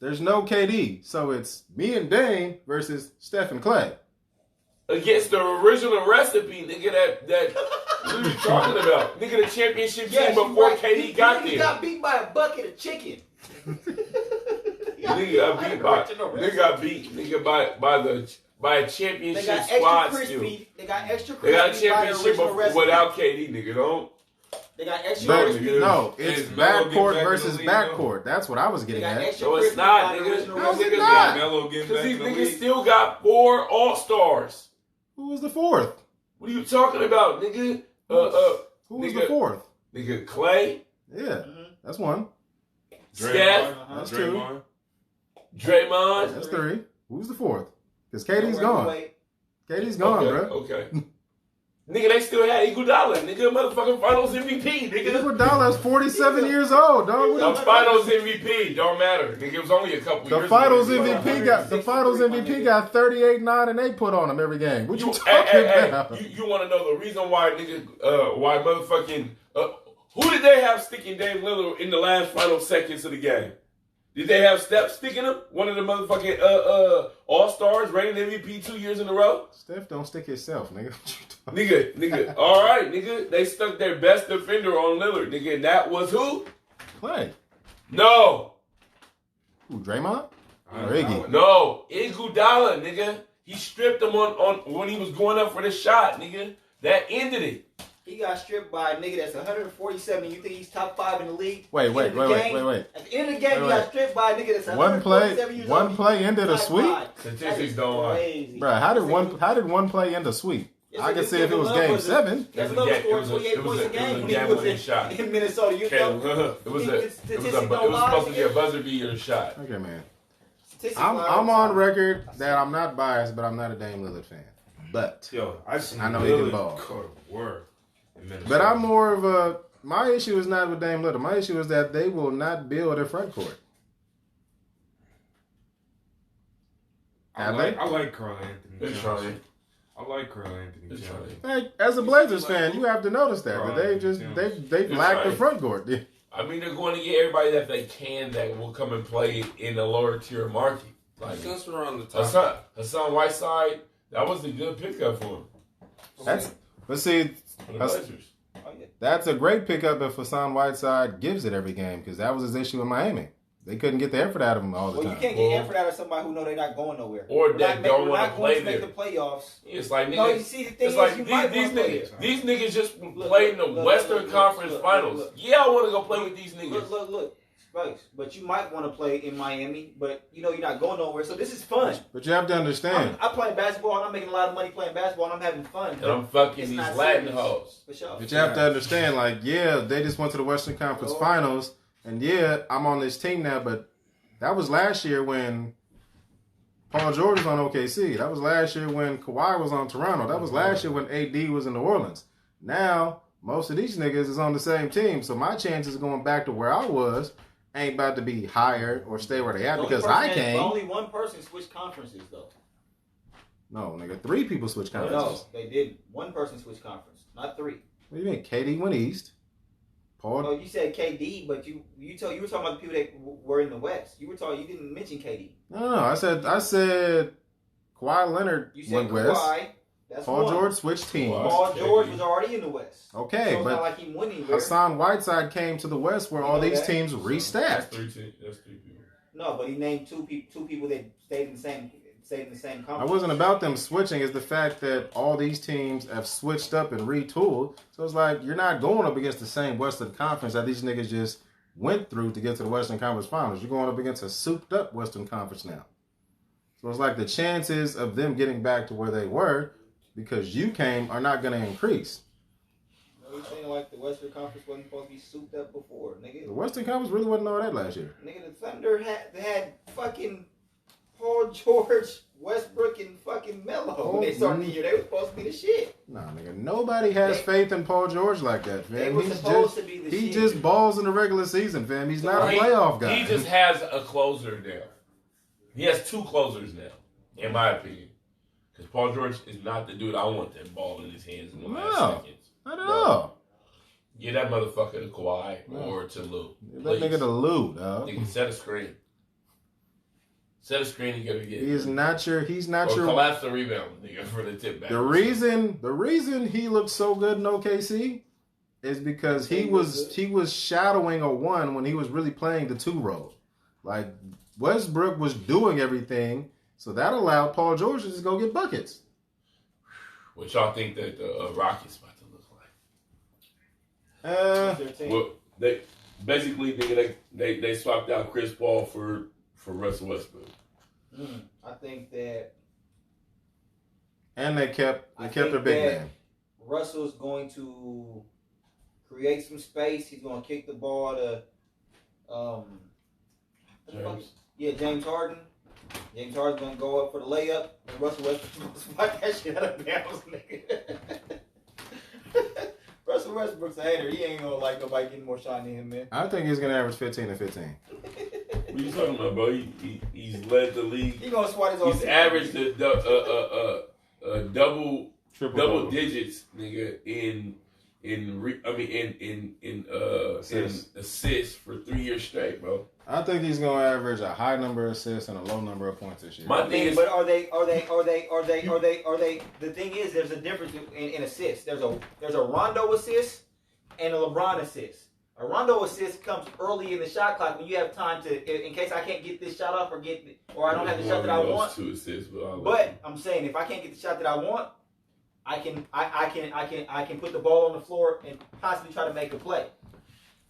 Speaker 3: there's no KD, so it's me and Dame versus Steph and Clay.
Speaker 2: Against the original recipe, nigga, that what are you talking about? Nigga, the championship team
Speaker 1: Yes,
Speaker 2: before
Speaker 1: right.
Speaker 2: KD got
Speaker 1: He
Speaker 2: there.
Speaker 1: got beat by a bucket of chicken.
Speaker 2: Nigga got beat by a championship squad still.
Speaker 1: They got extra
Speaker 2: They got a
Speaker 1: crispy by the
Speaker 2: championship
Speaker 1: original recipe.
Speaker 2: without KD, nigga. Don't.
Speaker 1: They got extra
Speaker 3: But,
Speaker 1: crispy.
Speaker 3: no, it's
Speaker 5: Is Melo getting
Speaker 3: backcourt
Speaker 5: back in the
Speaker 3: versus
Speaker 5: league,
Speaker 3: backcourt. That's what I was
Speaker 1: They
Speaker 3: getting
Speaker 1: got
Speaker 3: at.
Speaker 1: extra
Speaker 2: No, it's
Speaker 1: crispy
Speaker 2: not,
Speaker 1: by the
Speaker 2: nigga.
Speaker 1: original
Speaker 3: How's it
Speaker 1: recipe.
Speaker 3: not?
Speaker 5: Melo getting
Speaker 2: Because
Speaker 5: back
Speaker 2: these
Speaker 5: in the
Speaker 2: niggas
Speaker 5: league.
Speaker 2: still got 4 All-Stars.
Speaker 3: Who was the fourth?
Speaker 2: What are you talking about, nigga?
Speaker 3: Who was the
Speaker 2: nigga.
Speaker 3: fourth?
Speaker 2: Nigga, Clay,
Speaker 3: Yeah,
Speaker 1: Mhm.
Speaker 3: that's one.
Speaker 2: Steph,
Speaker 1: Uh-huh.
Speaker 3: That's two.
Speaker 5: Draymond.
Speaker 2: Draymond.
Speaker 3: That's three. Who's the fourth? Because KD's gone.
Speaker 1: Wait.
Speaker 3: KD's gone,
Speaker 2: Okay,
Speaker 3: bro.
Speaker 2: okay. Nigga, they still had Iguodala. Nigga, motherfucking Finals MVP, nigga.
Speaker 3: Iguodala's 47 years old, dog. What
Speaker 2: The
Speaker 3: are you-
Speaker 2: Finals MVP don't matter. Nigga, it was only a couple
Speaker 3: The
Speaker 2: years
Speaker 3: Finals
Speaker 2: ago.
Speaker 3: MVP got 38, 9, and 8 put on him every game. What you talking
Speaker 2: Hey,
Speaker 3: about?
Speaker 2: you want to know the reason why, nigga, why motherfucking, who did they have sticking Dame Lillard in the last final seconds of the game? Did they have Steph sticking him? One of the motherfucking All-Stars, reigning MVP 2 years in a row?
Speaker 3: Steph don't stick himself, nigga.
Speaker 2: Nigga, all right, nigga. They stuck their best defender on Lillard, nigga, and that was who?
Speaker 3: Clay.
Speaker 2: No,
Speaker 3: Who, Draymond?
Speaker 5: I-
Speaker 3: Or Iggy?
Speaker 2: no, Iguodala, nigga. He stripped him on when he was going up for the shot, nigga. That ended it.
Speaker 1: He got stripped by a nigga that's 147. You think he's top 5 in the league?
Speaker 3: Wait.
Speaker 1: At the end of the game- At the end of the game, he
Speaker 3: Wait.
Speaker 1: got stripped by a nigga that's
Speaker 3: One play,
Speaker 1: 147 years old.
Speaker 3: one play ended a
Speaker 1: Top
Speaker 3: sweep?
Speaker 1: 5.
Speaker 2: Statistics
Speaker 1: That is
Speaker 2: don't lie.
Speaker 1: crazy.
Speaker 3: Bro, how did one play end a sweep?
Speaker 1: Yes,
Speaker 3: I
Speaker 1: it
Speaker 3: could
Speaker 1: is.
Speaker 3: see if it was
Speaker 1: Kevin Love
Speaker 3: game
Speaker 1: was
Speaker 3: 7.
Speaker 1: Kevin
Speaker 2: It
Speaker 1: Love
Speaker 2: was a-
Speaker 1: scored
Speaker 2: it was a-
Speaker 1: 28
Speaker 2: it was
Speaker 1: points
Speaker 2: a-
Speaker 1: a
Speaker 2: it
Speaker 1: game
Speaker 2: was a
Speaker 1: when he was
Speaker 2: gambling shot.
Speaker 1: in Minnesota. You
Speaker 2: Okay,
Speaker 1: know,
Speaker 2: it was
Speaker 1: Statistics don't
Speaker 2: supposed to
Speaker 1: lie,
Speaker 2: be a
Speaker 1: nigga.
Speaker 2: buzzer beater shot.
Speaker 3: Okay, man.
Speaker 1: Statistics
Speaker 3: I'm
Speaker 1: lie all
Speaker 3: on
Speaker 1: the time.
Speaker 3: record that I'm not biased, but I'm not a Dame Lillard fan. But
Speaker 5: Yo, I seen
Speaker 3: I know he can
Speaker 5: Lillard
Speaker 3: ball.
Speaker 5: go to work in Minnesota.
Speaker 3: But I'm more of a. My issue is not with Dame Lillard. My issue is that they will not build a front court.
Speaker 5: I like Carl Anthony.
Speaker 2: It's
Speaker 5: Towns.
Speaker 2: trying.
Speaker 5: I like Carl Anthony.
Speaker 2: It's
Speaker 5: Towns.
Speaker 2: trying.
Speaker 3: Hey, as a Blazers fan, you have to notice that
Speaker 5: Right.
Speaker 3: they've lacked the
Speaker 2: right.
Speaker 3: front court.
Speaker 2: I mean, they're going to get everybody that they can that will come and play in the lower tier market. Like
Speaker 4: Since we're on the topic,
Speaker 2: Hassan Whiteside, that was a good pickup for him.
Speaker 3: But see,
Speaker 2: For the
Speaker 3: That's-
Speaker 2: Blazers.
Speaker 1: Oh, yeah.
Speaker 3: that's a great pickup if Hassan Whiteside gives it every game because that was his issue in Miami. They couldn't get the effort out of him all the
Speaker 1: Well, you
Speaker 3: time.
Speaker 1: can't get effort out of somebody who know they're not going nowhere.
Speaker 2: Or
Speaker 1: We're
Speaker 2: that
Speaker 1: not
Speaker 2: don't
Speaker 1: we're
Speaker 2: wanna
Speaker 1: not going
Speaker 2: play
Speaker 1: to make
Speaker 2: there.
Speaker 1: the playoffs.
Speaker 2: It's like
Speaker 1: No, you
Speaker 2: niggas.
Speaker 1: see, the thing
Speaker 2: It's
Speaker 1: is,
Speaker 2: like
Speaker 1: you might
Speaker 2: these
Speaker 1: want to play
Speaker 2: niggas. These niggas just
Speaker 1: Look,
Speaker 2: played in the
Speaker 1: look,
Speaker 2: Western
Speaker 1: look,
Speaker 2: Conference
Speaker 1: look,
Speaker 2: Finals.
Speaker 1: look.
Speaker 2: Yeah, I want to go play with these niggas.
Speaker 1: Look, Spice. But you might want to play in Miami, but you know you're not going nowhere. So this is fun.
Speaker 3: But you have to understand.
Speaker 1: I'm playing basketball and I'm making a lot of money playing basketball and I'm having fun.
Speaker 2: And I'm fucking
Speaker 1: It's
Speaker 2: these
Speaker 1: not
Speaker 2: Latin
Speaker 1: serious.
Speaker 2: hoes.
Speaker 1: For sure.
Speaker 3: But you have to understand, like, yeah, they just went to the Western Conference
Speaker 1: Oh.
Speaker 3: Finals, and yeah, I'm on this team now, but that was last year when Paul George was on OKC. That was last year when Kawhi was on Toronto. That was last year when AD was in New Orleans. Now, most of these niggas is on the same team, so my chances of going back to where I was ain't about to be higher or stay where they at because I came.
Speaker 1: Only one person switched conferences though.
Speaker 3: No, nigga, 3 people switched
Speaker 1: No,
Speaker 3: conferences.
Speaker 1: they didn't. One person switched conference, not 3.
Speaker 3: What do you mean? KD went East. Paul.
Speaker 1: Oh, you said KD, but you were talking about the people that were in the West. You didn't mention KD.
Speaker 3: No. I said Kawhi Leonard
Speaker 1: You said
Speaker 3: went West.
Speaker 1: Kawhi. That's
Speaker 3: Paul
Speaker 1: one.
Speaker 3: George switched teams.
Speaker 1: Paul George was already in the West.
Speaker 3: Okay,
Speaker 1: so it's
Speaker 3: but
Speaker 1: not like he went anywhere.
Speaker 3: Hassan Whiteside came to the West where
Speaker 1: You
Speaker 3: all
Speaker 1: know
Speaker 3: these
Speaker 1: that?
Speaker 3: teams
Speaker 2: That's
Speaker 3: restacked.
Speaker 2: 3 teams. That's 3 people.
Speaker 1: No, but he named two people that stayed in the same
Speaker 3: I
Speaker 1: conference.
Speaker 3: wasn't about them switching. It's the fact that all these teams have switched up and retooled. So it's like you're not going up against the same Western Conference that these niggas just went through to get to the Western Conference Finals. You're going up against a souped-up Western Conference now. So it's like the chances of them getting back to where they were because you came are not going to increase.
Speaker 1: No, you saying like the Western Conference wasn't supposed to be souped up before, nigga.
Speaker 3: The Western Conference really wasn't all that last year.
Speaker 1: Nigga, the Thunder had fucking Paul George, Westbrook, and fucking Melo when they started the year. They were supposed to be the shit.
Speaker 3: Nah, nigga, nobody has faith in Paul George like that, fam.
Speaker 1: They were supposed to be the
Speaker 3: He
Speaker 1: shit.
Speaker 3: just balls in the regular season, fam. He's not a playoff guy.
Speaker 2: He just has a closer now. He has 2 closers now, in my opinion. Because Paul George is not the dude I want that ball in his hands in the last
Speaker 3: No.
Speaker 2: seconds.
Speaker 3: Not at all.
Speaker 2: Get that motherfucker to Kawhi
Speaker 3: No.
Speaker 2: or to Lou.
Speaker 3: That nigga to Lou, dog.
Speaker 2: Nigga, set a screen. Set a screen and get
Speaker 3: He's not your.
Speaker 2: or collapse the rebound, nigga, for the tip back.
Speaker 3: The reason he looked so good in OKC is because he was shadowing a 1 when he was really playing the 2 role. Like Westbrook was doing everything, so that allowed Paul George to just go get buckets.
Speaker 2: What y'all think that the Rockets about to look like? Well, they basically they swapped out Chris Paul for Russell Westbrook.
Speaker 1: I think that,
Speaker 3: and they kept their big man.
Speaker 1: Russell's going to create some space. He's going to kick the ball to James Harden. James Harden's going to go up for the layup, and Russell Westbrook's spot that shit out of bounds, nigga. Russell Westbrook's a hater. He ain't going to like nobody getting more shot than him, man.
Speaker 3: I think he's going to average 15 and 15.
Speaker 2: What you talking about, bro? He's led the league.
Speaker 1: He's going to swat his own.
Speaker 2: He's averaged double digits, nigga, in assists for 3 years straight, bro.
Speaker 3: I think he's gonna average a high number of assists and a low number of points this year.
Speaker 1: But are they? The thing is, there's a difference in assists. There's a Rondo assist and a LeBron assist. A Rondo assist comes early in the shot clock when you have time to, in case I can't get this shot off or I don't have the shot that I want.
Speaker 2: 2 assists,
Speaker 1: but I'm saying if I can't get the shot that I want, I can put the ball on the floor and possibly try to make a play.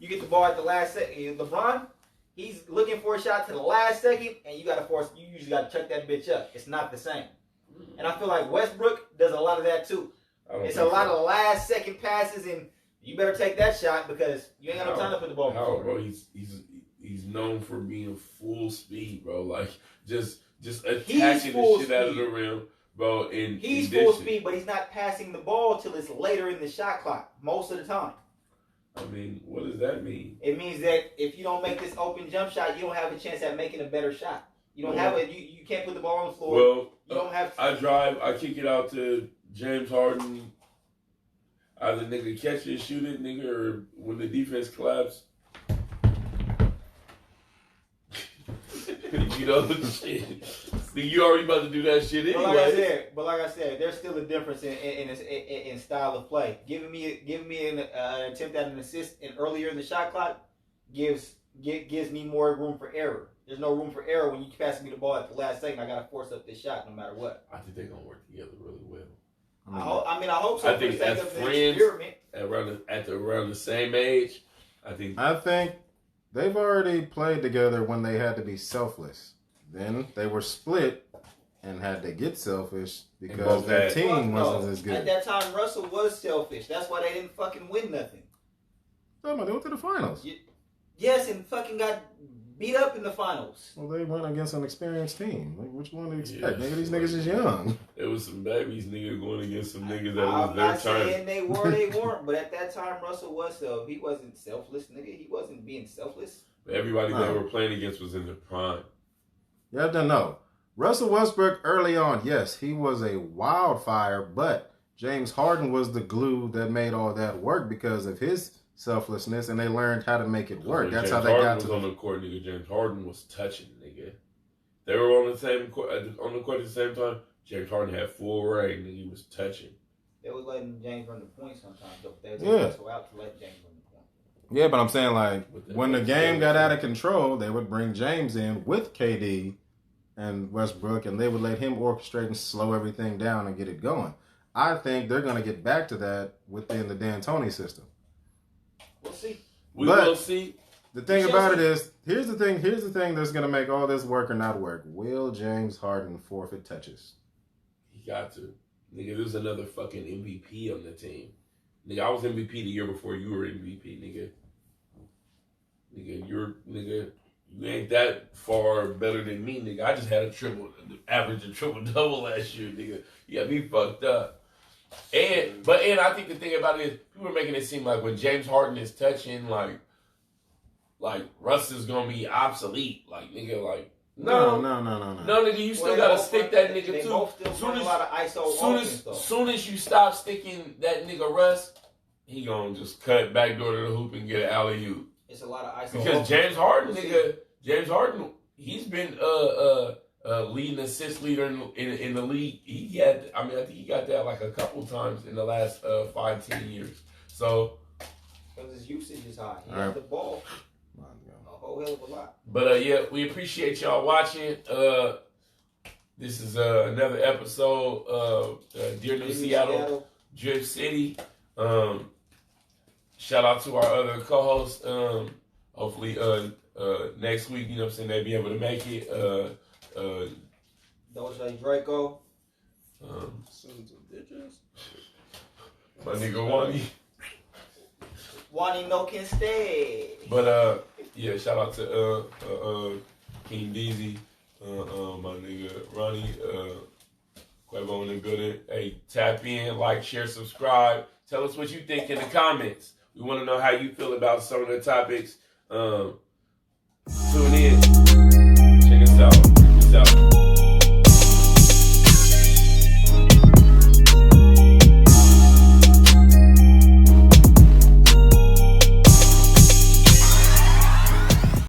Speaker 1: You get the ball at the last second. LeBron, he's looking for a shot to the last second, and you usually got to chuck that bitch up. It's not the same. And I feel like Westbrook does a lot of that too. It's a lot of last second passes, and you better take that shot because you ain't got no time to put the ball on the floor.
Speaker 2: Bro, he's known for being full speed, bro. Like just attacking the shit out of the rim. Bro,
Speaker 1: he's full speed, but he's not passing the ball till it's later in the shot clock most of the time.
Speaker 2: I mean, what does that mean?
Speaker 1: It means that if you don't make this open jump shot, you don't have a chance at making a better shot. You don't have it. You can't put the ball on the floor.
Speaker 2: Well,
Speaker 1: you don't have.
Speaker 2: I drive. I kick it out to James Harden. Either nigga catch it, shoot it, nigga, or when the defense collapse. You know, shit. You already about to do that shit anyway.
Speaker 1: But like I said, there's still a difference in style of play. Giving me an attempt at an assist earlier in the shot clock gives me more room for error. There's no room for error when you pass me the ball at the last second. I gotta force up this shot no matter what.
Speaker 2: I think they're gonna work together really well.
Speaker 1: I hope so.
Speaker 2: I think as friends, around the same age, I think
Speaker 3: they've already played together when they had to be selfless. Then they were split and had to get selfish because their team wasn't as good.
Speaker 1: At that time, Russell was selfish. That's why they didn't fucking win nothing.
Speaker 3: They went to the finals.
Speaker 1: Yes, and fucking got beat up in the finals.
Speaker 3: Well, they went against an experienced team. Like, what you want to expect? Nigga, these niggas is young.
Speaker 2: There was some babies, nigga, going against some niggas that
Speaker 1: was their
Speaker 2: turn.
Speaker 1: I'm not saying they weren't. But at that time, Russell was self. He wasn't selfless, nigga. He wasn't being selfless.
Speaker 2: But everybody they were playing against was in their prime.
Speaker 3: You have to know. Russell Westbrook early on, yes, he was a wildfire, but James Harden was the glue that made all that work because of his selflessness, and they learned how to make it work. That's how they got to
Speaker 2: on the court, nigga. James Harden was touching, nigga. They were on the court at the same time. James Harden had full reign, nigga. He was touching.
Speaker 1: They was letting James run the point sometimes, though. They was out to let James run the point.
Speaker 3: Yeah, but I'm saying, like, when the game got out of control, they would bring James in with KD and Westbrook, and they would let him orchestrate and slow everything down and get it going. I think they're going to get back to that within the D'Antoni system.
Speaker 1: We'll see.
Speaker 2: We will see.
Speaker 3: The thing about it is, here's the thing that's going to make all this work or not work. Will James Harden forfeit touches?
Speaker 2: He got to. Nigga, there's another fucking MVP on the team. Nigga, I was MVP the year before you were MVP, nigga. You ain't that far better than me, nigga. I just had average a triple-double last year, nigga. You got me fucked up. And I think the thing about it is people are making it seem like when James Harden is touching, like Russ is gonna be obsolete. Like nigga, like no, nigga, you still gotta stick that nigga
Speaker 1: they
Speaker 2: too.
Speaker 1: Both still a lot of ISO
Speaker 2: soon as you stop sticking that nigga Russ, he gonna just cut backdoor to the hoop and get an alley-oop.
Speaker 1: It's a lot of ISO
Speaker 2: because James Harden, he's been leading assist leader in the league. I think he got that like a couple times in the last 5-10 years. So
Speaker 1: his usage is high. He
Speaker 3: All
Speaker 1: has
Speaker 3: right.
Speaker 1: the ball
Speaker 3: Come on, go.
Speaker 1: a whole hell of a lot.
Speaker 2: But yeah, we appreciate y'all watching. This is another episode of Dear New Seattle, Drip City. Shout out to our other co-hosts. Hopefully next week, you know what I'm saying, they'll be able to make it.
Speaker 1: Doja Draco.
Speaker 4: Sons of bitches.
Speaker 2: My nigga Wani.
Speaker 1: Wani no can stay.
Speaker 2: But yeah, shout out to King Deezy, my nigga Ronnie, Quavo in the building. Hey, tap in, like, share, subscribe. Tell us what you think in the comments. We want to know how you feel about some of the topics. Tune in.